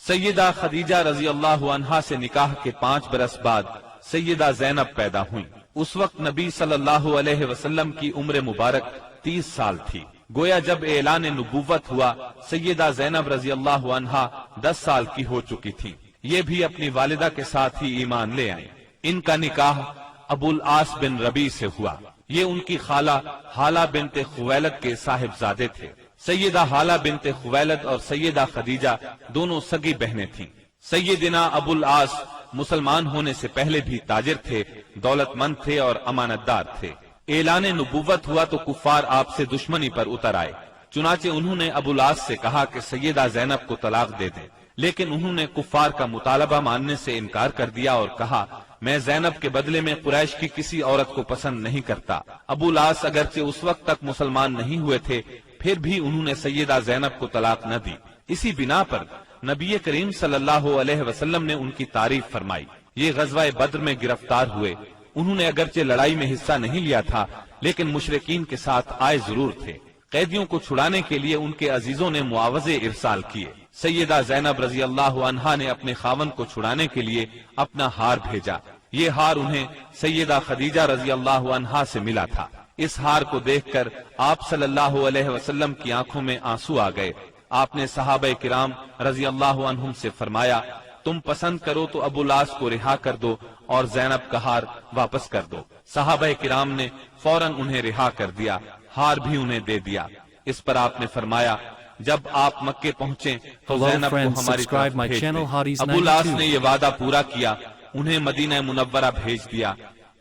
سیدہ خدیجہ رضی اللہ عنہا سے نکاح کے 5 برس بعد سیدہ زینب پیدا ہوئیں۔ اس وقت نبی صلی اللہ علیہ وسلم کی عمر مبارک 30 سال تھی۔ گویا جب اعلان نبوت ہوا سیدہ زینب رضی اللہ عنہا 10 سال کی ہو چکی تھی۔ یہ بھی اپنی والدہ کے ساتھ ہی ایمان لے آئیں۔ ان کا نکاح ابو العاص بن ربیع سے ہوا۔ یہ ان کی خالہ حالہ بنت خویلد کے صاحبزادے تھے۔ سیدہ حالہ بنت خویلد اور سیدہ خدیجہ دونوں سگی بہنیں تھیں۔ سیدنا ابو العاص مسلمان ہونے سے پہلے بھی تاجر تھے، دولت مند تھے اور امانت دار تھے۔ اعلان نبوت ہوا تو کفار آپ سے دشمنی پر اتر آئے۔ چنانچہ انہوں نے ابو العاص سے کہا کہ سیدہ زینب کو طلاق دے دیں، لیکن انہوں نے کفار کا مطالبہ ماننے سے انکار کر دیا اور کہا میں زینب کے بدلے میں قریش کی کسی عورت کو پسند نہیں کرتا۔ ابو العاص اگرچہ اس وقت تک مسلمان نہیں ہوئے تھے، پھر بھی انہوں نے سیدہ زینب کو طلاق نہ دی۔ اسی بنا پر نبی کریم صلی اللہ علیہ وسلم نے ان کی تعریف فرمائی۔ یہ غزوہ بدر میں گرفتار ہوئے۔ انہوں نے اگرچہ لڑائی میں حصہ نہیں لیا تھا، لیکن مشرکین کے ساتھ آئے ضرور تھے۔ قیدیوں کو چھڑانے کے لیے ان کے عزیزوں نے معاوضے ارسال کیے۔ سیدہ زینب رضی اللہ عنہا نے اپنے خاوند کو چھڑانے کے لیے اپنا ہار بھیجا۔ یہ ہار انہیں سیدہ خدیجہ رضی اللہ عنہا سے ملا تھا۔ اس ہار کو دیکھ کر آپ صلی اللہ علیہ وسلم کی آنکھوں میں آنسو آ گئے۔ آپ نے صحابہ کرام رضی اللہ عنہم سے فرمایا تم پسند کرو تو ابو العاص کو رہا کر دو اور زینب کا ہار واپس کر دو۔ صحابہ کرام نے فوراً انہیں رہا کر دیا، ہار بھی انہیں دے دیا۔ اس پر آپ نے فرمایا جب آپ مکے پہنچے تو زینب کو ہماری طرف بھیج دیں۔ ابو العاص نے یہ وعدہ پورا کیا، انہیں مدینہ منورہ بھیج دیا۔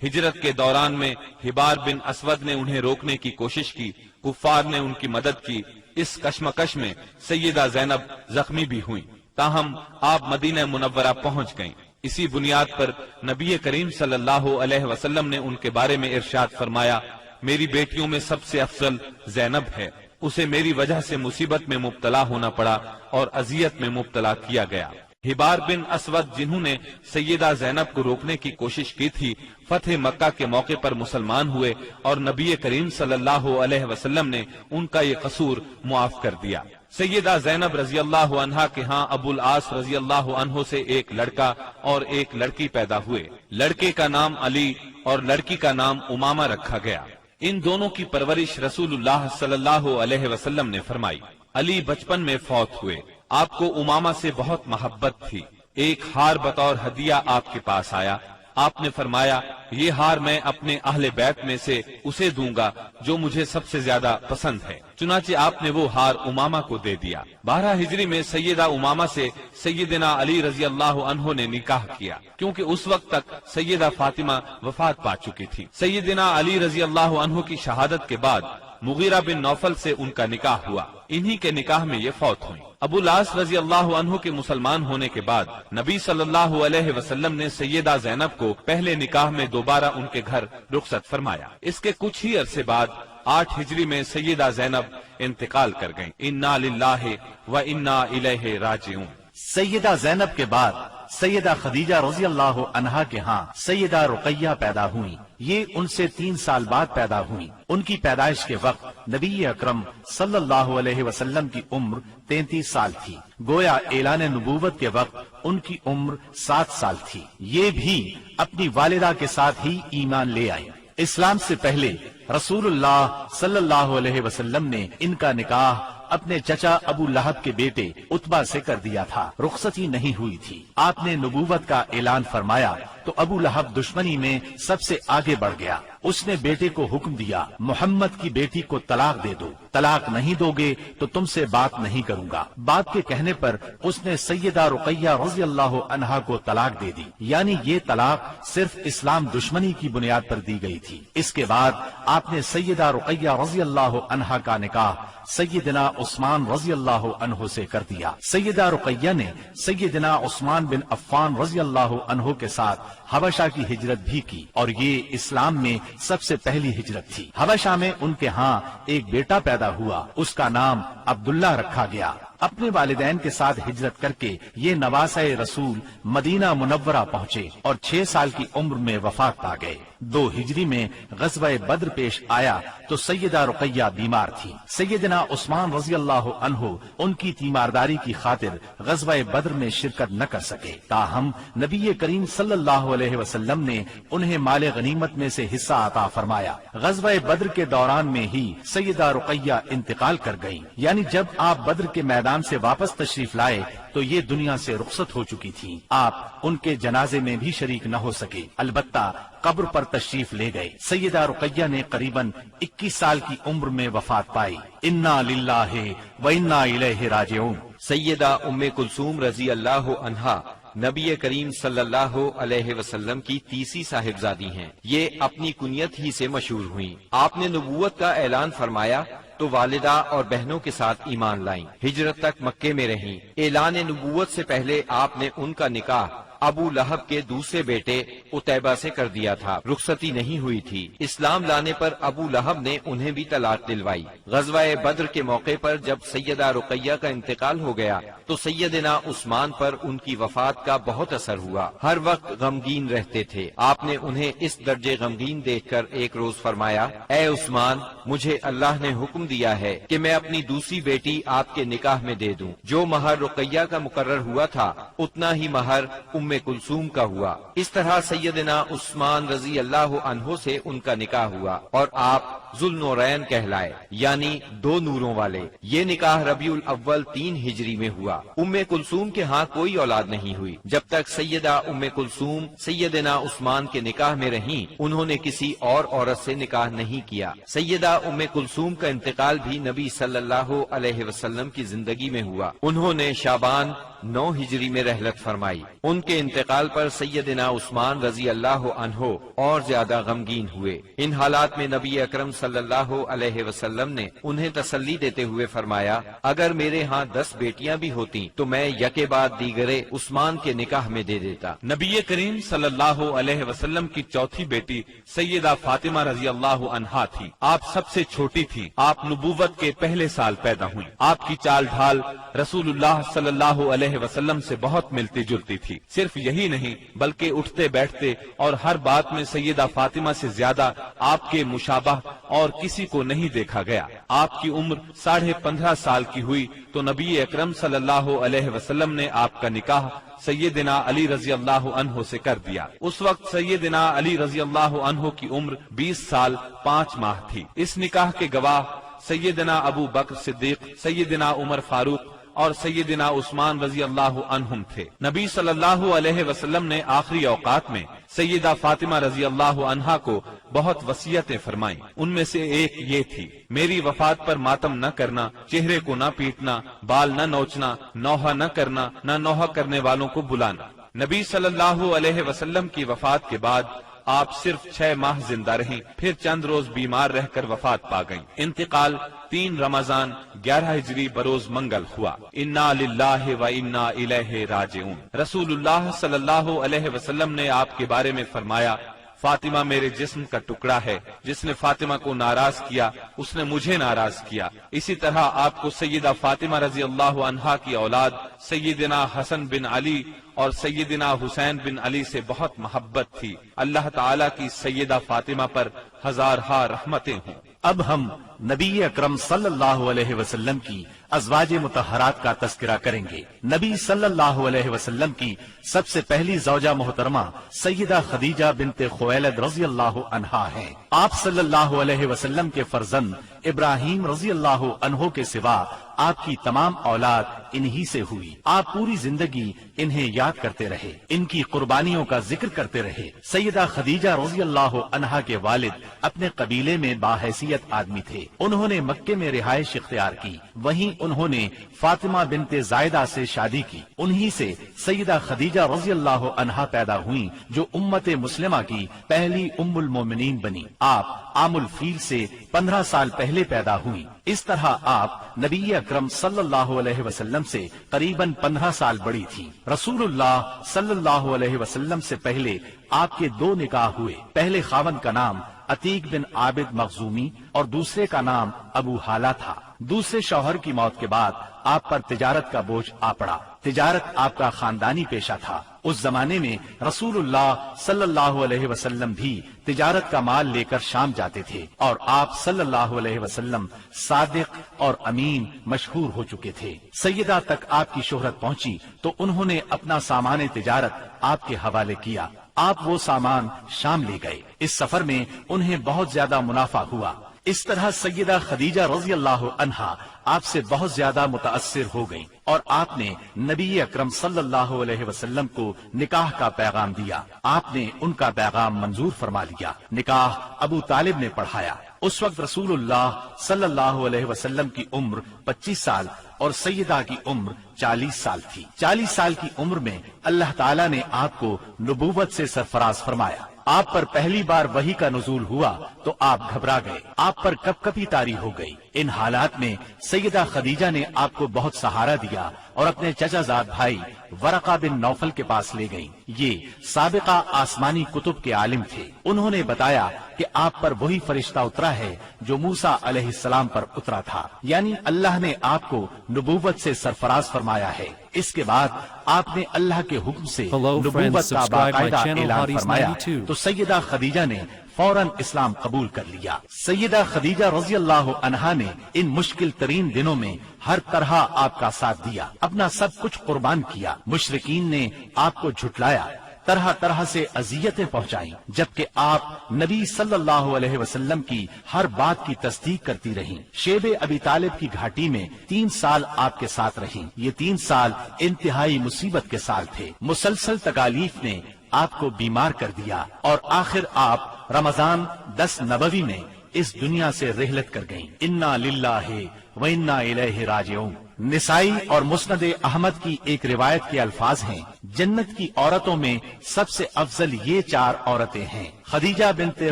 ہجرت کے دوران میں حبار بن اسود نے انہیں روکنے کی کوشش کی، کفار نے ان کی مدد کی۔ اس کشمکش میں سیدہ زینب زخمی بھی ہوئیں، تاہم آپ مدینہ منورہ پہنچ گئیں۔ اسی بنیاد پر نبی کریم صلی اللہ علیہ وسلم نے ان کے بارے میں ارشاد فرمایا میری بیٹیوں میں سب سے افضل زینب ہے، اسے میری وجہ سے مصیبت میں مبتلا ہونا پڑا اور اذیت میں مبتلا کیا گیا۔ حبار بن اسود جنہوں نے سیدہ زینب کو روکنے کی کوشش کی تھی، فتح مکہ کے موقع پر مسلمان ہوئے اور نبی کریم صلی اللہ علیہ وسلم نے ان کا یہ قصور معاف کر دیا۔ سیدہ زینب رضی اللہ عنہا کے ہاں ابو العاص رضی اللہ عنہ سے ایک لڑکا اور ایک لڑکی پیدا ہوئے۔ لڑکے کا نام علی اور لڑکی کا نام امامہ رکھا گیا۔ ان دونوں کی پرورش رسول اللہ صلی اللہ علیہ وسلم نے فرمائی۔ علی بچپن میں فوت ہوئے۔ آپ کو امامہ سے بہت محبت تھی۔ ایک ہار بطور ہدیہ آپ کے پاس آیا۔ آپ نے فرمایا یہ ہار میں اپنے اہل بیت میں سے اسے دوں گا جو مجھے سب سے زیادہ پسند ہے۔ چنانچہ آپ نے وہ ہار امامہ کو دے دیا۔ 12 ہجری میں سیدہ امامہ سے سیدنا علی رضی اللہ عنہ نے نکاح کیا، کیونکہ اس وقت تک سیدہ فاطمہ وفات پا چکی تھی۔ سیدنا علی رضی اللہ عنہ کی شہادت کے بعد مغیرہ بن نوفل سے ان کا نکاح ہوا، انہی کے نکاح میں یہ فوت ہوئی۔ ابو العاص رضی اللہ عنہ کے مسلمان ہونے کے بعد نبی صلی اللہ علیہ وسلم نے سیدہ زینب کو پہلے نکاح میں دوبارہ ان کے گھر رخصت فرمایا۔ اس کے کچھ ہی عرصے بعد 8 ہجری میں سیدہ زینب انتقال کر گئیں۔ انا للہ و انا الیہ راجعون۔ سیدہ زینب کے بعد سیدہ خدیجہ رضی اللہ عنہا کے ہاں سیدہ رقیہ پیدا ہوئیں۔ یہ ان سے 3 سال بعد پیدا ہوئیں۔ ان کی پیدائش کے وقت نبی اکرم صلی اللہ علیہ وسلم کی عمر 33 سال تھی، گویا اعلان نبوت کے وقت ان کی عمر 7 سال تھی۔ یہ بھی اپنی والدہ کے ساتھ ہی ایمان لے آئیں۔ اسلام سے پہلے رسول اللہ صلی اللہ علیہ وسلم نے ان کا نکاح اپنے چچا ابو لہب کے بیٹے عتبہ سے کر دیا تھا۔ رخصتی نہیں ہوئی تھی۔ آپ نے نبوت کا اعلان فرمایا تو تو ابو لہب دشمنی میں سب سے آگے بڑھ گیا۔ اس نے بیٹے کو حکم دیا محمد کی بیٹی کو طلاق دے دو، طلاق نہیں دو گے تو تم سے بات نہیں کروں گا۔ بات کے کہنے پر اس نے سیدہ رقیہ رضی اللہ عنہا کو طلاق دے دی، یعنی یہ طلاق صرف اسلام دشمنی کی بنیاد پر دی گئی تھی۔ اس کے بعد آپ نے سیدہ رقیہ رضی اللہ عنہا کا نکاح سیدنا عثمان رضی اللہ عنہ سے کر دیا۔ سیدہ رقیہ نے سیدنا عثمان بن عفان رضی اللہ عنہ کے ساتھ حبشہ کی ہجرت بھی کی، اور یہ اسلام میں سب سے پہلی ہجرت تھی۔ حبشہ میں ان کے ہاں ایک بیٹا پیدا ہوا، اس کا نام عبداللہ رکھا گیا۔ اپنے والدین کے ساتھ ہجرت کر کے یہ نواسہ رسول مدینہ منورہ پہنچے اور 6 سال کی عمر میں وفات پا گئے۔ 2 ہجری میں غزوہ بدر پیش آیا تو سیدہ رقیہ بیمار تھی۔ سیدنا عثمان رضی اللہ عنہ ان کی تیمارداری کی خاطر غزوہ بدر میں شرکت نہ کر سکے، تاہم نبی کریم صلی اللہ علیہ وسلم نے انہیں مال غنیمت میں سے حصہ عطا فرمایا۔ غزوہ بدر کے دوران میں ہی سیدہ رقیہ انتقال کر گئیں، یعنی جب آپ بدر کے میدان سے واپس تشریف لائے تو یہ دنیا سے رخصت ہو چکی تھیں۔ آپ ان کے جنازے میں بھی شریک نہ ہو سکے، البتہ قبر پر تشریف لے گئے۔ سیدہ رقیہ نے قریباً 21 سال کی عمر میں وفات پائی۔ انا للہ و انا الیہ راجعون۔ سیدہ ام کلثوم رضی اللہ عنہا نبی کریم صلی اللہ علیہ وسلم کی تیسری صاحبزادی ہیں۔ یہ اپنی کنیت ہی سے مشہور ہوئیں۔ آپ نے نبوت کا اعلان فرمایا تو والدہ اور بہنوں کے ساتھ ایمان لائیں، ہجرت تک مکے میں رہیں۔ اعلان نبوت سے پہلے آپ نے ان کا نکاح ابو لہب کے دوسرے بیٹے عتیبہ سے کر دیا تھا، رخصتی نہیں ہوئی تھی۔ اسلام لانے پر ابو لہب نے انہیں بھی طلاق دلوائی۔ غزوہ بدر کے موقع پر جب سیدہ رقیہ کا انتقال ہو گیا تو سیدنا عثمان پر ان کی وفات کا بہت اثر ہوا، ہر وقت غمگین رہتے تھے۔ آپ نے انہیں اس درجے غمگین دیکھ کر ایک روز فرمایا، اے عثمان، مجھے اللہ نے حکم دیا ہے کہ میں اپنی دوسری بیٹی آپ کے نکاح میں دے دوں۔ جو مہر رقیہ کا مقرر ہوا تھا اتنا ہی مہر ام کلثوم کا ہوا۔ اس طرح سیدنا عثمان رضی اللہ عنہ سے ان کا نکاح ہوا اور آپ ذوالنورین کہلائے، یعنی 2 نوروں والے۔ یہ نکاح ربیع الاول 3 ہجری میں ہوا۔ ام کلثوم کے ہاں کوئی اولاد نہیں ہوئی۔ جب تک سیدہ ام کلثوم سیدنا عثمان کے نکاح میں رہیں انہوں نے کسی اور عورت سے نکاح نہیں کیا۔ سیدہ ام کلثوم کا انتقال بھی نبی صلی اللہ علیہ وسلم کی زندگی میں ہوا۔ انہوں نے شعبان 9 ہجری میں رحلت فرمائی۔ ان کے انتقال پر سیدنا عثمان رضی اللہ عنہ اور زیادہ غمگین ہوئے۔ ان حالات میں نبی اکرم صلی اللہ علیہ وسلم نے انہیں تسلی دیتے ہوئے فرمایا، اگر میرے ہاں 10 بیٹیاں بھی ہوتی تو میں یکے بعد دیگرے عثمان کے نکاح میں دے دیتا۔ نبی کریم صلی اللہ علیہ وسلم کی چوتھی بیٹی سیدہ فاطمہ رضی اللہ عنہا تھی۔ آپ سب سے چھوٹی تھی۔ آپ نبوت کے پہلے سال پیدا ہوئی۔ آپ کی چال ڈھال رسول اللہ صلی اللہ علیہ وسلم سے بہت ملتی جلتی تھی۔ صرف یہی نہیں بلکہ اٹھتے بیٹھتے اور ہر بات میں سیدہ فاطمہ سے زیادہ آپ کے مشابہ اور کسی کو نہیں دیکھا گیا۔ آپ کی عمر 15.5 سال کی ہوئی تو نبی اکرم صلی اللہ علیہ وسلم نے آپ کا نکاح سیدنا علی رضی اللہ عنہ سے کر دیا۔ اس وقت سیدنا علی رضی اللہ عنہ کی عمر 20 سال 5 ماہ تھی۔ اس نکاح کے گواہ سیدنا ابو بکر صدیق، سیدنا عمر فاروق اور سیدنا عثمان رضی اللہ عنہم تھے۔ نبی صلی اللہ علیہ وسلم نے آخری اوقات میں سیدہ فاطمہ رضی اللہ عنہا کو بہت وصیتیں فرمائیں۔ ان میں سے ایک یہ تھی، میری وفات پر ماتم نہ کرنا، چہرے کو نہ پیٹنا، بال نہ نوچنا، نوحہ نہ کرنا، نہ نوحہ کرنے والوں کو بلانا۔ نبی صلی اللہ علیہ وسلم کی وفات کے بعد آپ صرف 6 ماہ زندہ رہیں، پھر چند روز بیمار رہ کر وفات پا گئیں۔ انتقال 3 رمضان 11 ہجری بروز منگل ہوا۔ انا للہ و انا الیہ راجعون۔ رسول اللہ صلی اللہ علیہ وسلم نے آپ کے بارے میں فرمایا، فاطمہ میرے جسم کا ٹکڑا ہے، جس نے فاطمہ کو ناراض کیا اس نے مجھے ناراض کیا۔ اسی طرح آپ کو سیدہ فاطمہ رضی اللہ عنہا کی اولاد سیدنا حسن بن علی اور سیدنا حسین بن علی سے بہت محبت تھی۔ اللہ تعالیٰ کی سیدہ فاطمہ پر ہزارہا رحمتیں ہوں۔ اب ہم نبی اکرم صلی اللہ علیہ وسلم کی ازواج مطہرات کا تذکرہ کریں گے۔ نبی صلی اللہ علیہ وسلم کی سب سے پہلی زوجہ محترمہ سیدہ خدیجہ بنت خویلد رضی اللہ عنہا ہیں۔ آپ صلی اللہ علیہ وسلم کے فرزند ابراہیم رضی اللہ عنہ کے سوا آپ کی تمام اولاد انہی سے ہوئی. آپ پوری زندگی انہیں یاد کرتے رہے, ان کی قربانیوں کا ذکر کرتے رہے. سیدہ خدیجہ رضی اللہ عنہا کے والد اپنے قبیلے میں باحیثیت آدمی تھے. انہوں نے مکے میں رہائش اختیار کی, وہیں انہوں نے فاطمہ بنت زائدہ سے شادی کی. انہی سے سیدہ خدیجہ رضی اللہ عنہا پیدا ہوئیں جو امت مسلمہ کی پہلی ام المومنین بنی. آپ عام الفیل سے 15 سال پہلے پیدا ہوئی. اس طرح آپ نبی اکرم صلی اللہ علیہ وسلم سے قریباً 15 سال بڑی تھی. رسول اللہ صلی اللہ علیہ وسلم سے پہلے آپ کے 2 نکاح ہوئے. پہلے خاوند کا نام عتیق بن عابد مخزومی اور دوسرے کا نام ابو حالہ تھا. دوسرے شوہر کی موت کے بعد آپ پر تجارت کا بوجھ آ پڑا. تجارت آپ کا خاندانی پیشہ تھا. اس زمانے میں رسول اللہ صلی اللہ علیہ وسلم بھی تجارت کا مال لے کر شام جاتے تھے, اور آپ صلی اللہ علیہ وسلم صادق اور امین مشہور ہو چکے تھے. سیدہ تک آپ کی شہرت پہنچی تو انہوں نے اپنا سامان تجارت آپ کے حوالے کیا. آپ وہ سامان شام لے گئے. اس سفر میں انہیں بہت زیادہ منافع ہوا. اس طرح سیدہ خدیجہ رضی اللہ عنہا آپ سے بہت زیادہ متاثر ہو گئیں, اور آپ نے نبی اکرم صلی اللہ علیہ وسلم کو نکاح کا پیغام دیا. آپ نے ان کا پیغام منظور فرما لیا. نکاح ابو طالب نے پڑھایا. اس وقت رسول اللہ صلی اللہ علیہ وسلم کی عمر 25 سال اور سیدہ کی عمر 40 سال تھی. 40 سال کی عمر میں اللہ تعالیٰ نے آپ کو نبوت سے سرفراز فرمایا. آپ پر پہلی بار وحی کا نزول ہوا تو آپ گھبرا گئے. آپ پر کپ کپی طاری ہو گئی. ان حالات میں سیدہ خدیجہ نے آپ کو بہت سہارا دیا اور اپنے چچا زاد بھائی ورقہ بن نوفل کے پاس لے گئیں. یہ سابقہ آسمانی کتب کے عالم تھے. انہوں نے بتایا کہ آپ پر وہی فرشتہ اترا ہے جو موسیٰ علیہ السلام پر اترا تھا, یعنی اللہ نے آپ کو نبوت سے سرفراز فرمایا ہے. اس کے بعد آپ نے اللہ کے حکم سے نبوت کا باقاعدہ اعلان فرمایا تو سیدہ خدیجہ نے فوراً اسلام قبول کر لیا. سیدہ خدیجہ رضی اللہ عنہا نے ان مشکل ترین دنوں میں ہر طرح آپ کا ساتھ دیا, اپنا سب کچھ قربان کیا. مشرکین نے آپ کو جھٹلایا, طرح طرح سے اذیتیں پہنچائیں, جبکہ آپ نبی صلی اللہ علیہ وسلم کی ہر بات کی تصدیق کرتی رہیں. شیب ابی طالب کی گھاٹی میں 3 سال آپ کے ساتھ رہیں. یہ 3 سال انتہائی مصیبت کے سال تھے. مسلسل تکالیف نے آپ کو بیمار کر دیا, اور آخر آپ رمضان 10 نبوی میں اس دنیا سے رحلت کر گئیں. انا للہ و انا الیہ راجعون. نسائی اور مسند احمد کی ایک روایت کے الفاظ ہیں, جنت کی عورتوں میں سب سے افضل یہ 4 عورتیں ہیں: خدیجہ بنت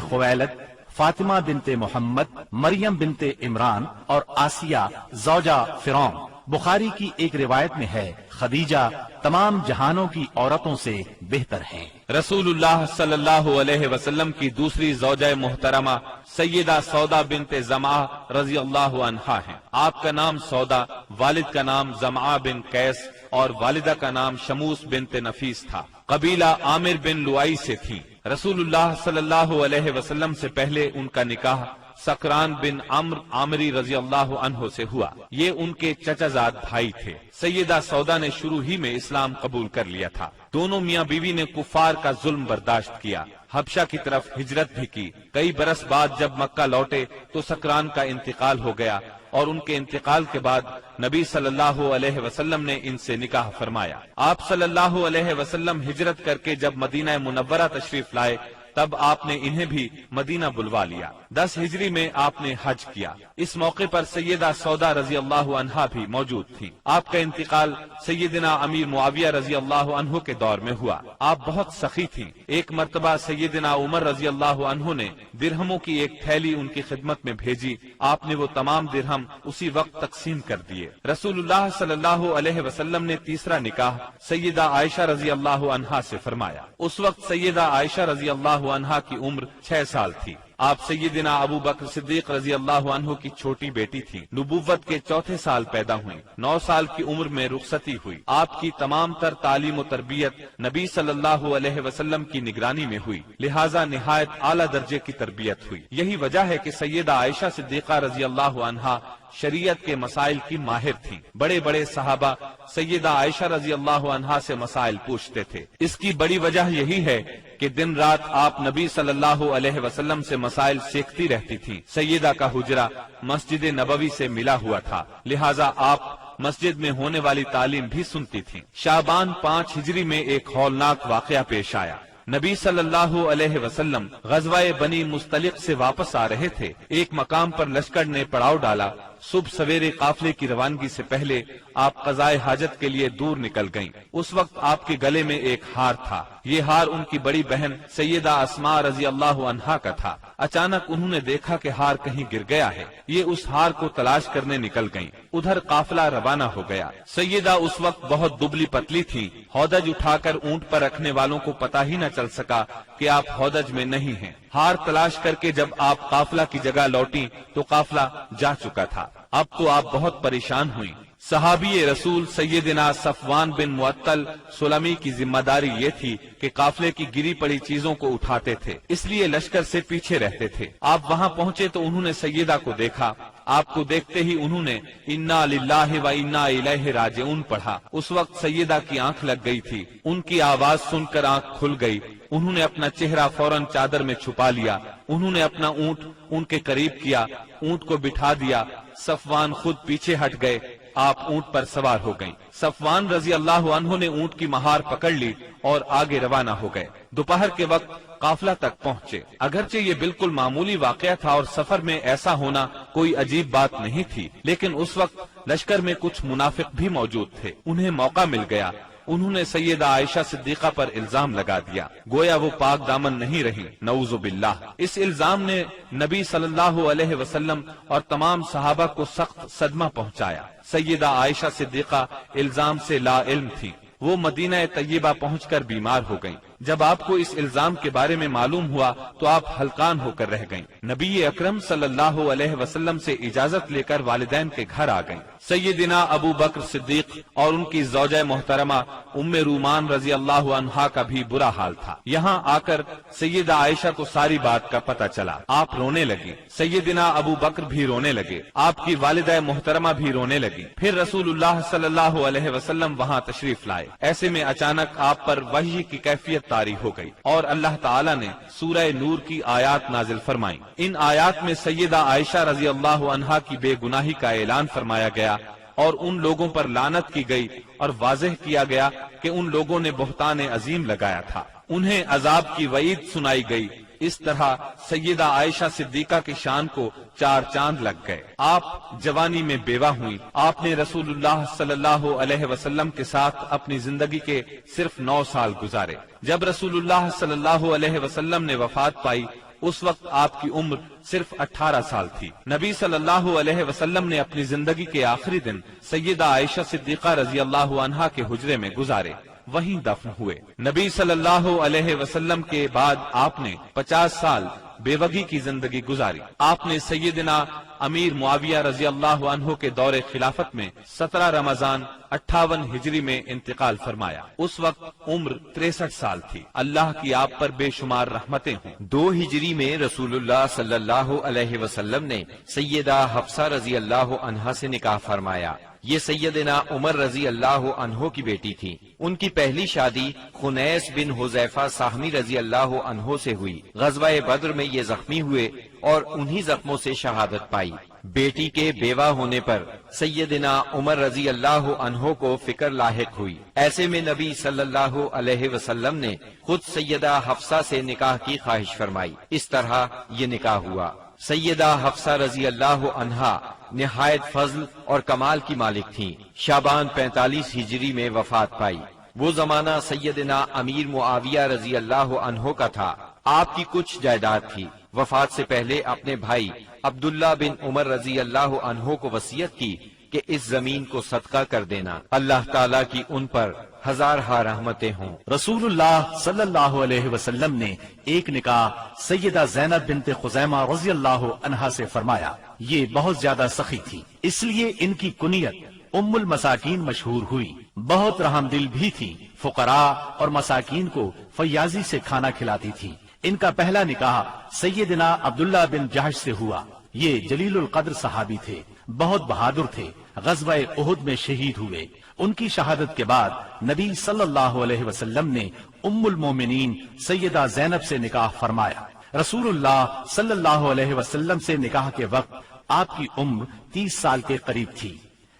خویلد, فاطمہ بنت محمد, مریم بنت عمران اور آسیہ زوجہ فرعون. بخاری کی ایک روایت میں ہے, خدیجہ تمام جہانوں کی عورتوں سے بہتر ہیں. رسول اللہ صلی اللہ علیہ وسلم کی دوسری زوجہ محترمہ سیدہ سودا بنت زمعہ رضی اللہ عنہا ہیں. آپ کا نام سودا, والد کا نام زمعہ بن قیس اور والدہ کا نام شموس بنت نفیس تھا. قبیلہ عامر بن لوائی سے تھی. رسول اللہ صلی اللہ علیہ وسلم سے پہلے ان کا نکاح سکران بن عمرو عامری رضی اللہ عنہ سے ہوا. یہ ان کے چچا زاد بھائی تھے. سیدہ سودا نے شروع ہی میں اسلام قبول کر لیا تھا. دونوں میاں بیوی نے کفار کا ظلم برداشت کیا, حبشہ کی طرف ہجرت بھی کی. کئی برس بعد جب مکہ لوٹے تو سکران کا انتقال ہو گیا, اور ان کے انتقال کے بعد نبی صلی اللہ علیہ وسلم نے ان سے نکاح فرمایا. آپ صلی اللہ علیہ وسلم ہجرت کر کے جب مدینہ منورہ تشریف لائے تب آپ نے انہیں بھی مدینہ بلوا لیا. 10 ہجری میں آپ نے حج کیا. اس موقع پر سیدہ سودا رضی اللہ عنہا بھی موجود تھی. آپ کا انتقال سیدنا امیر معاویہ رضی اللہ عنہ کے دور میں ہوا. آپ بہت سخی تھیں. ایک مرتبہ سیدنا عمر رضی اللہ عنہ نے درہموں کی ایک تھیلی ان کی خدمت میں بھیجی. آپ نے وہ تمام درہم اسی وقت تقسیم کر دیے. رسول اللہ صلی اللہ علیہ وسلم نے تیسرا نکاح سیدہ عائشہ رضی اللہ عنہا سے فرمایا. اس وقت سیدہ عائشہ رضی اللہ عنہا کی عمر 6 سال تھی. آپ سیدنا ابو بکر صدیق رضی اللہ عنہ کی چھوٹی بیٹی تھی. نبوت کے 4تھے سال پیدا ہوئی. 9 سال کی عمر میں رخصتی ہوئی. آپ کی تمام تر تعلیم و تربیت نبی صلی اللہ علیہ وسلم کی نگرانی میں ہوئی, لہٰذا نہایت اعلیٰ درجے کی تربیت ہوئی. یہی وجہ ہے کہ سیدہ عائشہ صدیقہ رضی اللہ عنہا شریعت کے مسائل کی ماہر تھیں۔ بڑے بڑے صحابہ سیدہ عائشہ رضی اللہ عنہا سے مسائل پوچھتے تھے۔ اس کی بڑی وجہ یہی ہے کہ دن رات آپ نبی صلی اللہ علیہ وسلم سے مسائل سیکھتی رہتی تھی۔ سیدہ کا حجرہ مسجد نبوی سے ملا ہوا تھا، لہٰذا آپ مسجد میں ہونے والی تعلیم بھی سنتی تھیں۔ شعبان 5 ہجری میں ایک ہولناک واقعہ پیش آیا۔ نبی صلی اللہ علیہ وسلم غزوہ بنی مستلق سے واپس آ رہے تھے۔ ایک مقام پر لشکر نے پڑاؤ ڈالا۔ صبح سویرے قافلے کی روانگی سے پہلے آپ قضائے حاجت کے لیے دور نکل گئیں۔ اس وقت آپ کے گلے میں ایک ہار تھا۔ یہ ہار ان کی بڑی بہن سیدہ اسماء رضی اللہ عنہا کا تھا۔ اچانک انہوں نے دیکھا کہ ہار کہیں گر گیا ہے۔ یہ اس ہار کو تلاش کرنے نکل گئیں۔ ادھر قافلہ روانہ ہو گیا۔ سیدہ اس وقت بہت دبلی پتلی تھی۔ ہودج اٹھا کر اونٹ پر رکھنے والوں کو پتہ ہی نہ چل سکا کہ آپ ہودج میں نہیں ہیں۔ ہار تلاش کر کے جب آپ قافلہ کی جگہ لوٹی تو قافلہ جا چکا تھا۔ اب تو آپ بہت پریشان ہوئیں۔ صحابی رسول سیدنا صفوان بن معطل سلمی کی ذمہ داری یہ تھی کہ قافلے کی گری پڑی چیزوں کو اٹھاتے تھے، اس لیے لشکر سے پیچھے رہتے تھے۔ آپ وہاں پہنچے تو انہوں نے سیدہ کو دیکھا۔ آپ کو دیکھتے ہی انہوں نے انا للہ و انا الیہ راجعون پڑھا۔ اس وقت سیدہ کی آنکھ لگ گئی تھی۔ ان کی آواز سن کر آنکھ کھل گئی۔ انہوں نے اپنا چہرہ فوراً چادر میں چھپا لیا۔ انہوں نے اپنا اونٹ ان کے قریب کیا، اونٹ کو بٹھا دیا۔ صفوان خود پیچھے ہٹ گئے۔ آپ اونٹ پر سوار ہو گئیں۔ صفوان رضی اللہ عنہ نے اونٹ کی مہار پکڑ لی اور آگے روانہ ہو گئے۔ دوپہر کے وقت قافلہ تک پہنچے۔ اگرچہ یہ بالکل معمولی واقعہ تھا اور سفر میں ایسا ہونا کوئی عجیب بات نہیں تھی، لیکن اس وقت لشکر میں کچھ منافق بھی موجود تھے۔ انہیں موقع مل گیا۔ انہوں نے سیدہ عائشہ صدیقہ پر الزام لگا دیا، گویا وہ پاک دامن نہیں رہی، نعوذ باللہ۔ اس الزام نے نبی صلی اللہ علیہ وسلم اور تمام صحابہ کو سخت صدمہ پہنچایا۔ سیدہ عائشہ صدیقہ الزام سے لا علم تھی۔ وہ مدینہ طیبہ پہنچ کر بیمار ہو گئیں۔ جب آپ کو اس الزام کے بارے میں معلوم ہوا تو آپ ہلکان ہو کر رہ گئیں۔ نبی اکرم صلی اللہ علیہ وسلم سے اجازت لے کر والدین کے گھر آ گئیں۔ سیدنا ابو بکر صدیق اور ان کی زوجہ محترمہ ام رومان رضی اللہ عنہا کا بھی برا حال تھا۔ یہاں آ کر سیدہ عائشہ کو ساری بات کا پتہ چلا۔ آپ رونے لگی۔ سیدنا ابو بکر بھی رونے لگے۔ آپ کی والدہ محترمہ بھی رونے لگی۔ پھر رسول اللہ صلی اللہ علیہ وسلم وہاں تشریف لائے۔ ایسے میں اچانک آپ پر وحی کی کیفیت طاری ہو گئی اور اللہ تعالیٰ نے سورہ نور کی آیات نازل فرمائیں۔ ان آیات میں سیدہ عائشہ رضی اللہ عنہا کی بے گناہی کا اعلان فرمایا گیا اور ان لوگوں پر لعنت کی گئی اور واضح کیا گیا کہ ان لوگوں نے بہتان عظیم لگایا تھا۔ انہیں عذاب کی وعید سنائی گئی۔ اس طرح سیدہ عائشہ صدیقہ کی شان کو 4 چاند لگ گئے۔ آپ جوانی میں بیوہ ہوئی۔ آپ نے رسول اللہ صلی اللہ علیہ وسلم کے ساتھ اپنی زندگی کے صرف 9 سال گزارے۔ جب رسول اللہ صلی اللہ علیہ وسلم نے وفات پائی اس وقت آپ کی عمر صرف 18 سال تھی۔ نبی صلی اللہ علیہ وسلم نے اپنی زندگی کے آخری دن سیدہ عائشہ صدیقہ رضی اللہ عنہا کے حجرے میں گزارے، وہیں دفن ہوئے۔ نبی صلی اللہ علیہ وسلم کے بعد آپ نے 50 سال بیوگی کی زندگی گزاری۔ آپ نے سیدنا امیر معاویہ رضی اللہ عنہ کے دور خلافت میں 17 رمضان 58 ہجری میں انتقال فرمایا۔ اس وقت عمر 63 سال تھی۔ اللہ کی آپ پر بے شمار رحمتیں ہوں۔ 2 ہجری میں رسول اللہ صلی اللہ علیہ وسلم نے سیدہ حفصہ رضی اللہ عنہا سے نکاح فرمایا۔ یہ سیدنا عمر رضی اللہ عنہ کی بیٹی تھی۔ ان کی پہلی شادی خنیس بن حذیفہ ساہمی رضی اللہ عنہ سے ہوئی۔ غزوہ بدر میں یہ زخمی ہوئے اور انہی زخموں سے شہادت پائی۔ بیٹی کے بیوہ ہونے پر سیدنا عمر رضی اللہ عنہ کو فکر لاحق ہوئی۔ ایسے میں نبی صلی اللہ علیہ وسلم نے خود سیدہ حفصہ سے نکاح کی خواہش فرمائی۔ اس طرح یہ نکاح ہوا۔ سیدہ حفصہ رضی اللہ عنہا نہایت فضل اور کمال کی مالک تھیں۔ شعبان 45 ہجری میں وفات پائی۔ وہ زمانہ سیدنا امیر معاویہ رضی اللہ عنہ کا تھا۔ آپ کی کچھ جائیداد تھی۔ وفات سے پہلے اپنے بھائی عبداللہ بن عمر رضی اللہ عنہ کو وصیت کی کہ اس زمین کو صدقہ کر دینا۔ اللہ تعالیٰ کی ان پر ہزارہا رحمتیں ہوں۔ رسول اللہ صلی اللہ علیہ وسلم نے ایک نکاح سیدہ زینب بنت خزیمہ رضی اللہ عنہا سے فرمایا۔ یہ بہت زیادہ سخی تھی، اس لیے ان کی کنیت ام المساکین مشہور ہوئی۔ بہت رحم دل بھی تھی، فقراء اور مساکین کو فیاضی سے کھانا کھلاتی تھی۔ ان کا پہلا نکاح سیدنا عبداللہ بن جہش سے ہوا۔ یہ جلیل القدر صحابی تھے، بہت بہادر تھے، غزوہ احد میں شہید ہوئے۔ ان کی شہادت کے بعد نبی صلی اللہ علیہ وسلم نے ام المومنین سیدہ زینب سے نکاح فرمایا۔ رسول اللہ صلی اللہ علیہ وسلم سے نکاح کے وقت آپ کی عمر 30 سال کے قریب تھی۔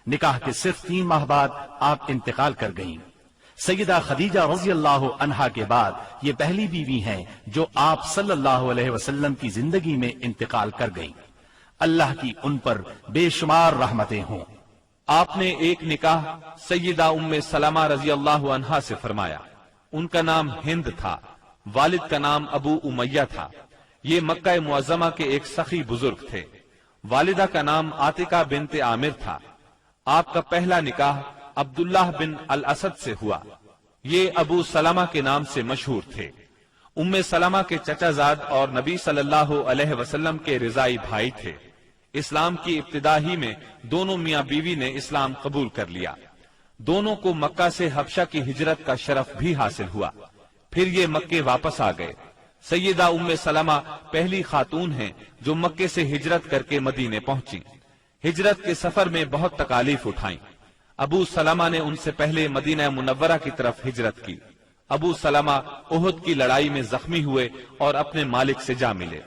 نکاح کے صرف 3 ماہ بعد آپ انتقال کر گئیں۔ سیدہ خدیجہ رضی اللہ عنہا کے بعد یہ پہلی بیوی ہیں جو آپ صلی اللہ علیہ وسلم کی زندگی میں انتقال کر گئیں۔ اللہ کی ان پر بے شمار رحمتیں ہوں۔ آپ نے ایک نکاح سیدہ ام سلمہ رضی اللہ عنہا سے فرمایا۔ ان کا نام ہند تھا، والد کا نام ابو امیہ تھا۔ یہ مکہ معظمہ کے ایک سخی بزرگ تھے۔ والدہ کا نام عاتقہ بنت عامر تھا۔ آپ کا پہلا نکاح عبداللہ بن الاسد سے ہوا۔ یہ ابو سلمہ کے نام سے مشہور تھے۔ ام سلمہ کے چچا زاد اور نبی صلی اللہ علیہ وسلم کے رضائی بھائی تھے۔ اسلام کی ابتدا ہی میں دونوں میاں بیوی نے اسلام قبول کر لیا۔ دونوں کو مکہ سے حبشہ کی ہجرت کا شرف بھی حاصل ہوا۔ پھر یہ مکے واپس آ گئے۔ سیدہ ام سلمہ پہلی خاتون ہیں جو مکے سے ہجرت کر کے مدینے پہنچی۔ ہجرت کے سفر میں بہت تکالیف اٹھائیں۔ ابو سلمہ نے ان سے پہلے مدینہ منورہ کی طرف ہجرت کی۔ ابو سلمہ احد کی لڑائی میں زخمی ہوئے اور اپنے مالک سے جا ملے۔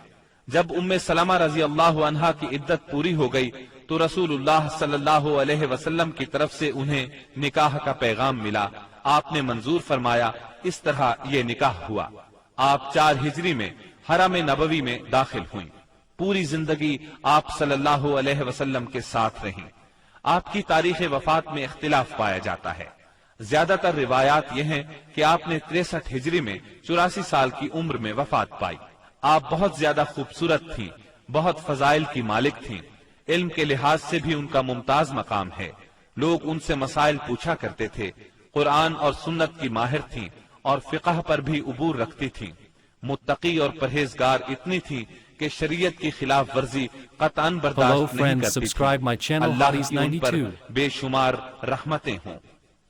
جب ام سلمہ رضی اللہ عنہا کی عدت پوری ہو گئی تو رسول اللہ صلی اللہ علیہ وسلم کی طرف سے انہیں نکاح کا پیغام ملا۔ آپ نے منظور فرمایا۔ اس طرح یہ نکاح ہوا۔ آپ 4 ہجری میں حرم نبوی میں داخل ہوئیں۔ پوری زندگی آپ صلی اللہ علیہ وسلم کے ساتھ رہیں۔ آپ کی تاریخ وفات میں اختلاف پایا جاتا ہے۔ زیادہ تر روایات یہ ہیں کہ آپ نے 63 ہجری میں 84 سال کی عمر میں وفات پائی۔ آپ بہت زیادہ خوبصورت تھیں، بہت فضائل کی مالک تھیں۔ علم کے لحاظ سے بھی ان کا ممتاز مقام ہے۔ لوگ ان سے مسائل پوچھا کرتے تھے۔ قرآن اور سنت کی ماہر تھیں اور فقہ پر بھی عبور رکھتی تھیں۔ متقی اور پرہیزگار اتنی تھی کہ شریعت کی خلاف ورزی قطعاً برداشت نہیں کرتی تھی۔ اللہ کی ان پر بے شمار رحمتیں ہوں۔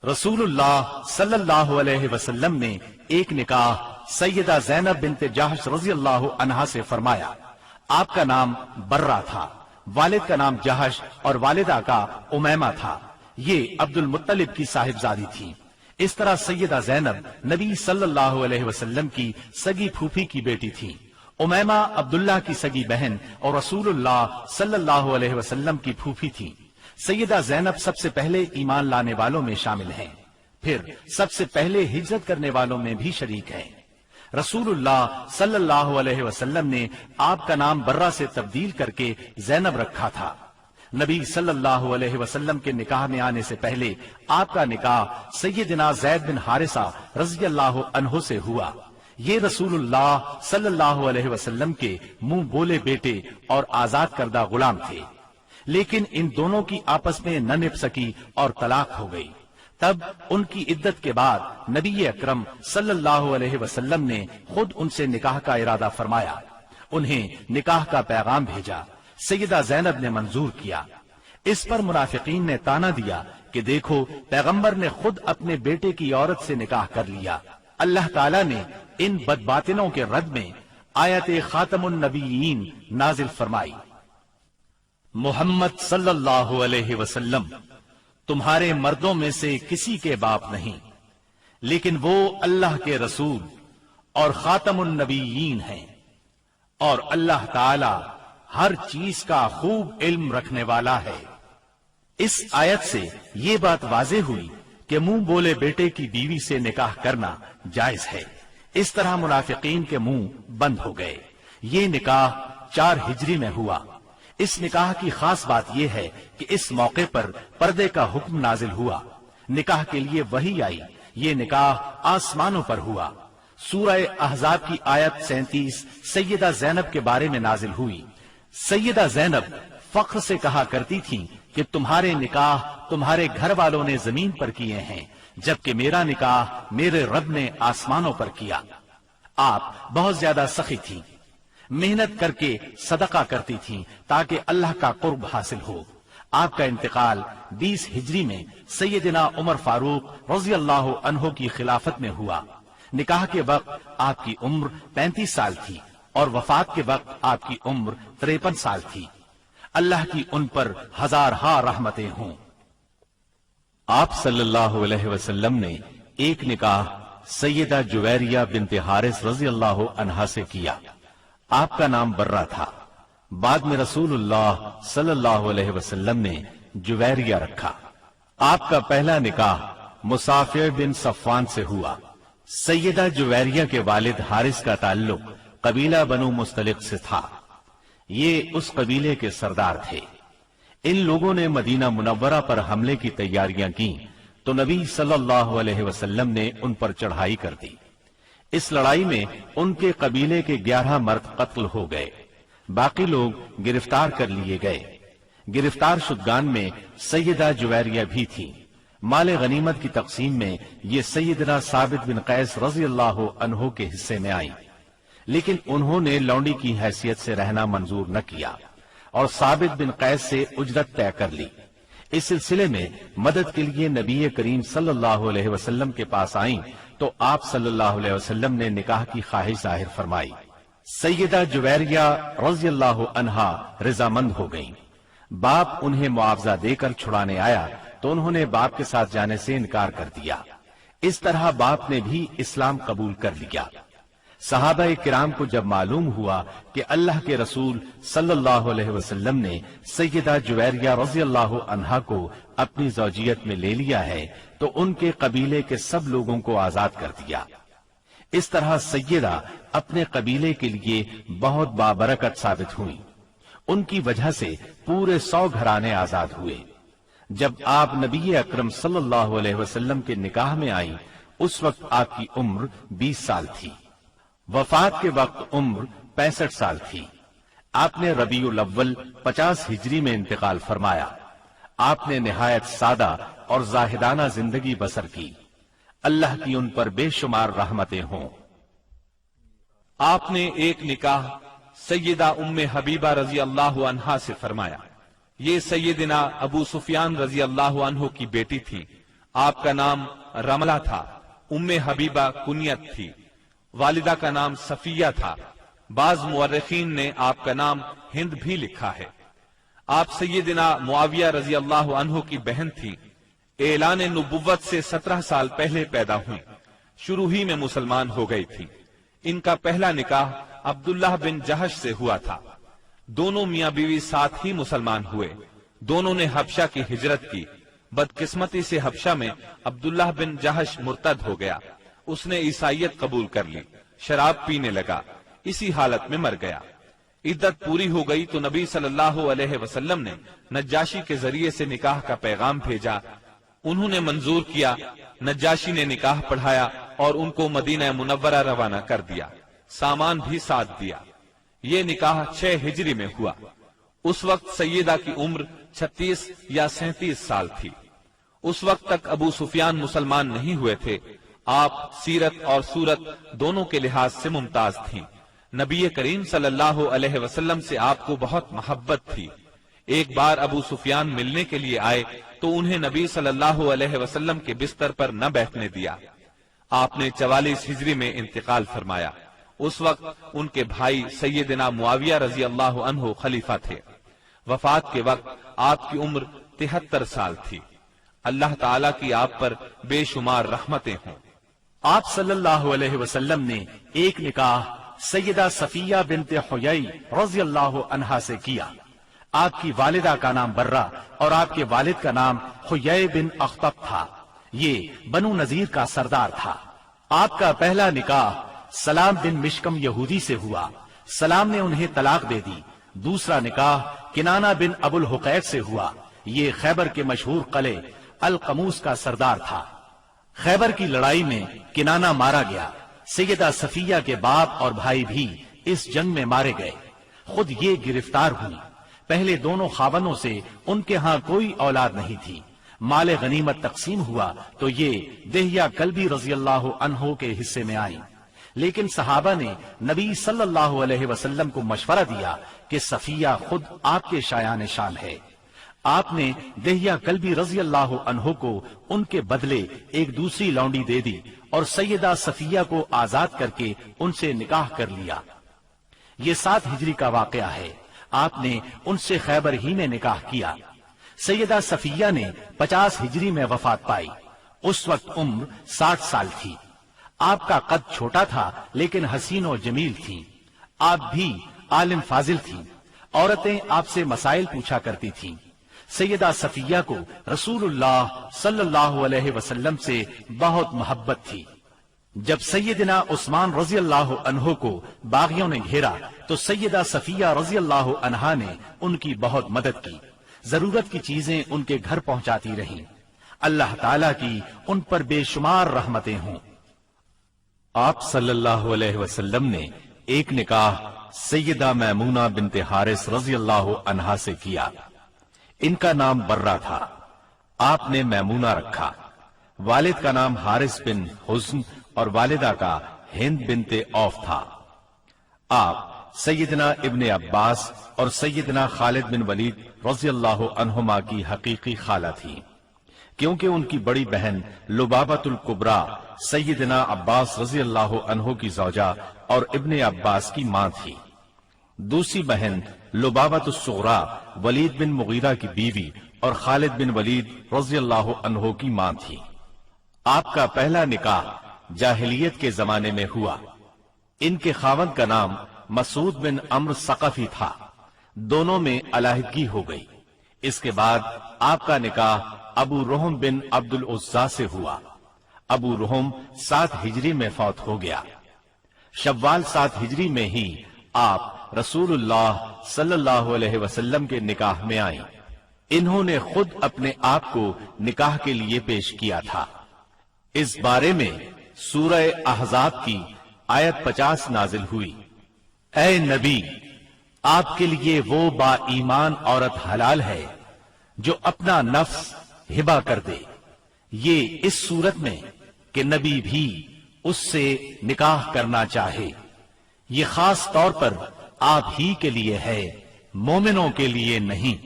رسول اللہ صلی اللہ علیہ وسلم نے ایک نکاح سیدہ زینب بنت جحش رضی اللہ عنہا سے فرمایا۔ آپ کا نام برہ تھا، والد کا نام جحش اور والدہ کا امیمہ تھا۔ یہ عبد المطلب کی صاحبزادی تھی۔ اس طرح سیدہ زینب نبی صلی اللہ علیہ وسلم کی سگی پھوپھی کی بیٹی تھی۔ امیمہ عبداللہ کی سگی بہن اور رسول اللہ صلی اللہ علیہ وسلم کی پھوپھی تھی۔ سیدہ زینب سب سے پہلے ایمان لانے والوں میں شامل ہیں، پھر سب سے پہلے ہجرت کرنے والوں میں بھی شریک ہیں۔ رسول اللہ صلی اللہ علیہ وسلم نے آپ کا نام برہ سے تبدیل کر کے زینب رکھا تھا۔ نبی صلی اللہ علیہ وسلم کے نکاح میں آنے سے پہلے آپ کا نکاح سیدنا زید بن حارثہ رضی اللہ عنہ سے ہوا۔ یہ رسول اللہ صلی اللہ علیہ وسلم کے منہ بولے بیٹے اور آزاد کردہ غلام تھے، لیکن ان دونوں کی آپس میں نہ نبھ سکی اور طلاق ہو گئی۔ تب ان کی عدت کے بعد نبی اکرم صلی اللہ علیہ وسلم نے خود ان سے نکاح کا ارادہ فرمایا۔ انہیں نکاح کا پیغام بھیجا۔ سیدہ زینب نے منظور کیا۔ اس پر منافقین نے تانا دیا کہ دیکھو پیغمبر نے خود اپنے بیٹے کی عورت سے نکاح کر لیا۔ اللہ تعالیٰ نے ان بدباطنوں کے رد میں آیت خاتم النبیین نازل فرمائی۔ محمد صلی اللہ علیہ وسلم تمہارے مردوں میں سے کسی کے باپ نہیں، لیکن وہ اللہ کے رسول اور خاتم النبیین ہیں، اور اللہ تعالی ہر چیز کا خوب علم رکھنے والا ہے۔ اس آیت سے یہ بات واضح ہوئی کہ منہ بولے بیٹے کی بیوی سے نکاح کرنا جائز ہے۔ اس طرح منافقین کے منہ بند ہو گئے۔ یہ نکاح 4 ہجری میں ہوا۔ اس نکاح کی خاص بات یہ ہے کہ اس موقع پر پردے کا حکم نازل ہوا۔ نکاح کے لیے وحی آئی۔ یہ نکاح آسمانوں پر ہوا۔ سورہ احزاب کی آیت 37 سیدہ زینب کے بارے میں نازل ہوئی۔ سیدہ زینب فخر سے کہا کرتی تھیں کہ تمہارے نکاح تمہارے گھر والوں نے زمین پر کیے ہیں، جبکہ میرا نکاح میرے رب نے آسمانوں پر کیا۔ آپ بہت زیادہ سخی تھیں، محنت کر کے صدقہ کرتی تھیں تاکہ اللہ کا قرب حاصل ہو۔ آپ کا انتقال 20 ہجری میں سیدنا عمر فاروق رضی اللہ عنہ کی خلافت میں ہوا۔ نکاح کے وقت آپ کی عمر 35 سال تھی اور وفات کے وقت آپ کی عمر 53 سال تھی۔ اللہ کی ان پر ہزارہا رحمتیں ہوں۔ آپ صلی اللہ علیہ وسلم نے ایک نکاح سیدہ جویریہ بنت حارث رضی اللہ عنہا سے کیا۔ آپ کا نام برہ تھا، بعد میں رسول اللہ صلی اللہ علیہ وسلم نے جویریہ رکھا۔ آپ کا پہلا نکاح مسافر بن صفوان سے ہوا۔ سیدہ جویریہ کے والد حارث کا تعلق قبیلہ بنو مستلق سے تھا، یہ اس قبیلے کے سردار تھے۔ ان لوگوں نے مدینہ منورہ پر حملے کی تیاریاں کی تو نبی صلی اللہ علیہ وسلم نے ان پر چڑھائی کر دی۔ اس لڑائی میں ان کے قبیلے کے 11 مرد قتل ہو گئے، باقی لوگ گرفتار کر لیے گئے۔ گرفتار شدگان میں سیدہ جویریہ بھی تھی۔ مال غنیمت کی تقسیم میں یہ سیدنا ثابت بن قیس رضی اللہ عنہ کے حصے میں آئی، لیکن انہوں نے لونڈی کی حیثیت سے رہنا منظور نہ کیا اور ثابت بن قیس سے اجرت طے کر لی۔ اس سلسلے میں مدد کے لیے نبی کریم صلی اللہ علیہ وسلم کے پاس آئیں تو آپ صلی اللہ علیہ وسلم نے نکاح کی خواہش ظاہر فرمائی۔ سیدہ جویریہ رضی اللہ عنہا رضامند ہو گئیں۔ باپ انہیں معاوضہ دے کر چھڑانے آیا تو انہوں نے باپ کے ساتھ جانے سے انکار کر دیا۔ اس طرح باپ نے بھی اسلام قبول کر لیا۔ صحابہ کرام کو جب معلوم ہوا کہ اللہ کے رسول صلی اللہ علیہ وسلم نے سیدہ جویریہ رضی اللہ عنہا کو اپنی زوجیت میں لے لیا ہے تو ان کے قبیلے کے سب لوگوں کو آزاد کر دیا۔ اس طرح سیدہ اپنے قبیلے کے لیے بہت بابرکت ثابت ہوئی۔ ان کی وجہ سے پورے 100 گھرانے آزاد ہوئے۔ جب آپ نبی اکرم صلی اللہ علیہ وسلم کے نکاح میں آئیں اس وقت آپ کی عمر 20 سال تھی۔ وفات کے وقت عمر 65 سال تھی۔ آپ نے ربیع الاول 50 ہجری میں انتقال فرمایا۔ آپ نے نہایت سادہ اور زاہدانہ زندگی بسر کی۔ اللہ کی ان پر بے شمار رحمتیں ہوں۔ آپ نے ایک نکاح سیدہ ام حبیبہ رضی اللہ عنہا سے فرمایا۔ یہ سیدنا ابو سفیان رضی اللہ عنہ کی بیٹی تھی۔ آپ کا نام رملہ تھا۔ ام حبیبہ کنیت تھی۔ والدہ کا نام صفیہ تھا۔ بعض مورخین نے آپ کا نام ہند بھی لکھا ہے۔ آپ سیدنا معاویہ رضی اللہ عنہ کی بہن تھی۔ اعلان نبوت سے 17 سال پہلے پیدا ہوئی، شروع ہی میں مسلمان ہو گئی تھی۔ ان کا پہلا نکاح عبداللہ بن جہش سے ہوا تھا۔ دونوں میاں بیوی ساتھ ہی مسلمان ہوئے۔ دونوں نے حبشہ کی ہجرت کی۔ بدقسمتی سے حبشہ میں عبداللہ بن جہش مرتد ہو گیا۔ اس نے عیسائیت قبول کر لی، شراب پینے لگا، اسی حالت میں مر گیا۔ عدت پوری ہو گئی تو نبی صلی اللہ علیہ وسلم نے نجاشی کے ذریعے سے نکاح کا پیغام بھیجا۔ انہوں نے منظور کیا۔ نجاشی نے نکاح پڑھایا اور ان کو مدینہ منورہ روانہ کر دیا، سامان بھی ساتھ دیا۔ یہ نکاح 6 ہجری میں ہوا۔ اس وقت سیدہ کی عمر 36 یا 37 سال تھی۔ اس وقت تک ابو سفیان مسلمان نہیں ہوئے تھے۔ آپ سیرت اور صورت دونوں کے لحاظ سے ممتاز تھیں۔ نبی کریم صلی اللہ علیہ وسلم سے آپ کو بہت محبت تھی۔ ایک بار ابو سفیان ملنے کے لیے آئے تو انہیں نبی صلی اللہ علیہ وسلم کے بستر پر نہ بیٹھنے دیا۔ آپ نے 44 ہجری میں انتقال فرمایا۔ اس وقت ان کے بھائی سیدنا معاویہ رضی اللہ عنہ خلیفہ تھے۔ وفات کے وقت آپ کی عمر 73 سال تھی۔ اللہ تعالیٰ کی آپ پر بے شمار رحمتیں ہوں۔ آپ صلی اللہ علیہ وسلم نے ایک نکاح سیدہ صفیہ بنت حیی رضی اللہ عنہا سے کیا۔ آپ کی والدہ کا نام برہ اور آپ کے والد کا نام حیی بن اخطب تھا۔ یہ بنو نذیر کا سردار تھا۔ آپ کا پہلا نکاح سلام بن مشکم یہودی سے ہوا۔ سلام نے انہیں طلاق دے دی۔ دوسرا نکاح کنانہ بن ابو الحقیق سے ہوا۔ یہ خیبر کے مشہور قلعے القموس کا سردار تھا۔ خیبر کی لڑائی میں کنانہ مارا گیا۔ سیدہ صفیہ کے باپ اور بھائی بھی اس جنگ میں مارے گئے۔ خود یہ گرفتار ہوئی۔ پہلے دونوں خاوندوں سے ان کے ہاں کوئی اولاد نہیں تھی۔ مال غنیمت تقسیم ہوا تو یہ دہیہ کلبی رضی اللہ عنہ کے حصے میں آئی، لیکن صحابہ نے نبی صلی اللہ علیہ وسلم کو مشورہ دیا کہ صفیہ خود آپ کے شایان شان ہے۔ آپ نے دہیہ کلبی رضی اللہ عنہ کو ان کے بدلے ایک دوسری لونڈی دے دی اور سیدہ صفیہ کو آزاد کر کے ان سے نکاح کر لیا۔ یہ 7 ہجری کا واقعہ ہے۔ آپ نے ان سے خیبر ہی میں نکاح کیا۔ سیدہ صفیہ نے 50 ہجری میں وفات پائی۔ اس وقت عمر 60 سال تھی۔ آپ کا قد چھوٹا تھا لیکن حسین و جمیل تھی۔ آپ بھی عالم فاضل تھی۔ عورتیں آپ سے مسائل پوچھا کرتی تھیں۔ سیدہ صفیہ کو رسول اللہ صلی اللہ علیہ وسلم سے بہت محبت تھی۔ جب سیدنا عثمان رضی اللہ عنہ کو باغیوں نے گھیرا تو سیدہ صفیہ رضی اللہ عنہا نے ان کی بہت مدد کی، ضرورت کی چیزیں ان کے گھر پہنچاتی رہیں۔ اللہ تعالیٰ کی ان پر بے شمار رحمتیں ہوں۔ آپ صلی اللہ علیہ وسلم نے ایک نکاح سیدہ میمونہ بنت حارث رضی اللہ عنہا سے کیا۔ ان کا نام برہ تھا۔ آپ نے میمونہ رکھا۔ والد کا نام حارث بن حزن اور والدہ کا ہند بنت عوف تھا۔ آپ سیدنا ابن عباس اور سیدنا خالد بن ولید رضی اللہ عنہما کی حقیقی خالہ تھی، کیونکہ ان کی بڑی بہن لبابۃ الکبریٰ سیدنا عباس رضی اللہ عنہ کی زوجہ اور ابن عباس کی ماں تھی۔ دوسری بہن لبابۃ الصغریٰ ولید بن مغیرہ کی بیوی اور خالد بن ولید رضی اللہ عنہ کی ماں تھی۔ آپ کا پہلا نکاح جاہلیت کے زمانے میں ہوا۔ ان کے خاوند کا نام مسعود بن عمرو ثقفی تھا۔ دونوں میں علیحدگی ہو گئی۔ اس کے بعد آپ کا نکاح ابو رحم بن عبد العزیٰ سے ہوا۔ ابو رحم 7 ہجری میں فوت ہو گیا۔ شوال 7 ہجری میں ہی آپ رسول اللہ صلی اللہ علیہ وسلم کے نکاح میں آئیں۔ انہوں نے خود اپنے آپ کو نکاح کے لیے پیش کیا تھا۔ اس بارے میں سورہ احزاب کی آیت 50 نازل ہوئی۔ اے نبی، آپ کے لیے وہ با ایمان عورت حلال ہے جو اپنا نفس ہبہ کر دے، یہ اس صورت میں کہ نبی بھی اس سے نکاح کرنا چاہے۔ یہ خاص طور پر آپ ہی کے لیے ہے، مومنوں کے لیے نہیں۔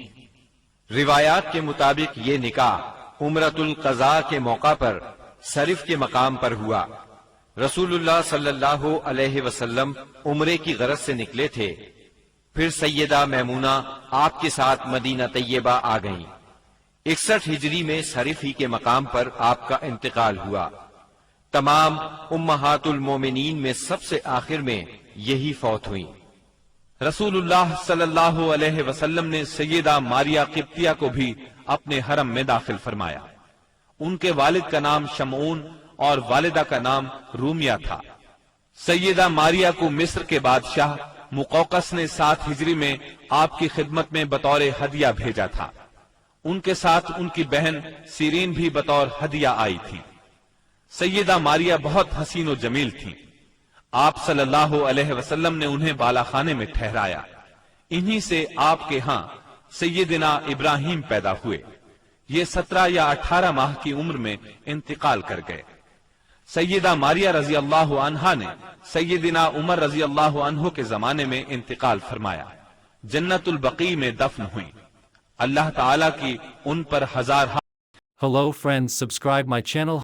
روایات کے مطابق یہ نکاح عمرۃ القضاء کے موقع پر صرف کے مقام پر ہوا۔ رسول اللہ صلی اللہ علیہ وسلم عمرے کی غرض سے نکلے تھے، پھر سیدہ میمونہ آپ کے ساتھ مدینہ طیبہ آ گئیں۔ 61 ہجری میں صرف ہی کے مقام پر آپ کا انتقال ہوا۔ تمام امہات المومنین میں سب سے آخر میں یہی فوت ہوئیں۔ رسول اللہ صلی اللہ علیہ وسلم نے سیدہ ماریہ قبطیہ کو بھی اپنے حرم میں داخل فرمایا۔ ان کے والد کا نام شمعون اور والدہ کا نام رومیہ تھا۔ سیدہ ماریہ کو مصر کے بادشاہ مقوقس نے 7 ہجری میں آپ کی خدمت میں بطور ہدیہ بھیجا تھا۔ ان کے ساتھ ان کی بہن سیرین بھی بطور ہدیہ آئی تھی۔ سیدہ ماریہ بہت حسین و جمیل تھی۔ آپ صلی اللہ علیہ وسلم نے انہیں بالا خانے میں ٹھہرایا۔ انہی سے آپ کے ہاں سیدنا ابراہیم پیدا ہوئے۔ یہ 17 یا 18 ماہ کی عمر میں انتقال کر گئے۔ سیدہ ماریہ رضی اللہ عنہا نے سیدنا عمر رضی اللہ عنہ کے زمانے میں انتقال فرمایا۔ جنت البقیع میں دفن ہوئیں۔ اللہ تعالیٰ کی ان پر ہزار Hello friends, subscribe my channel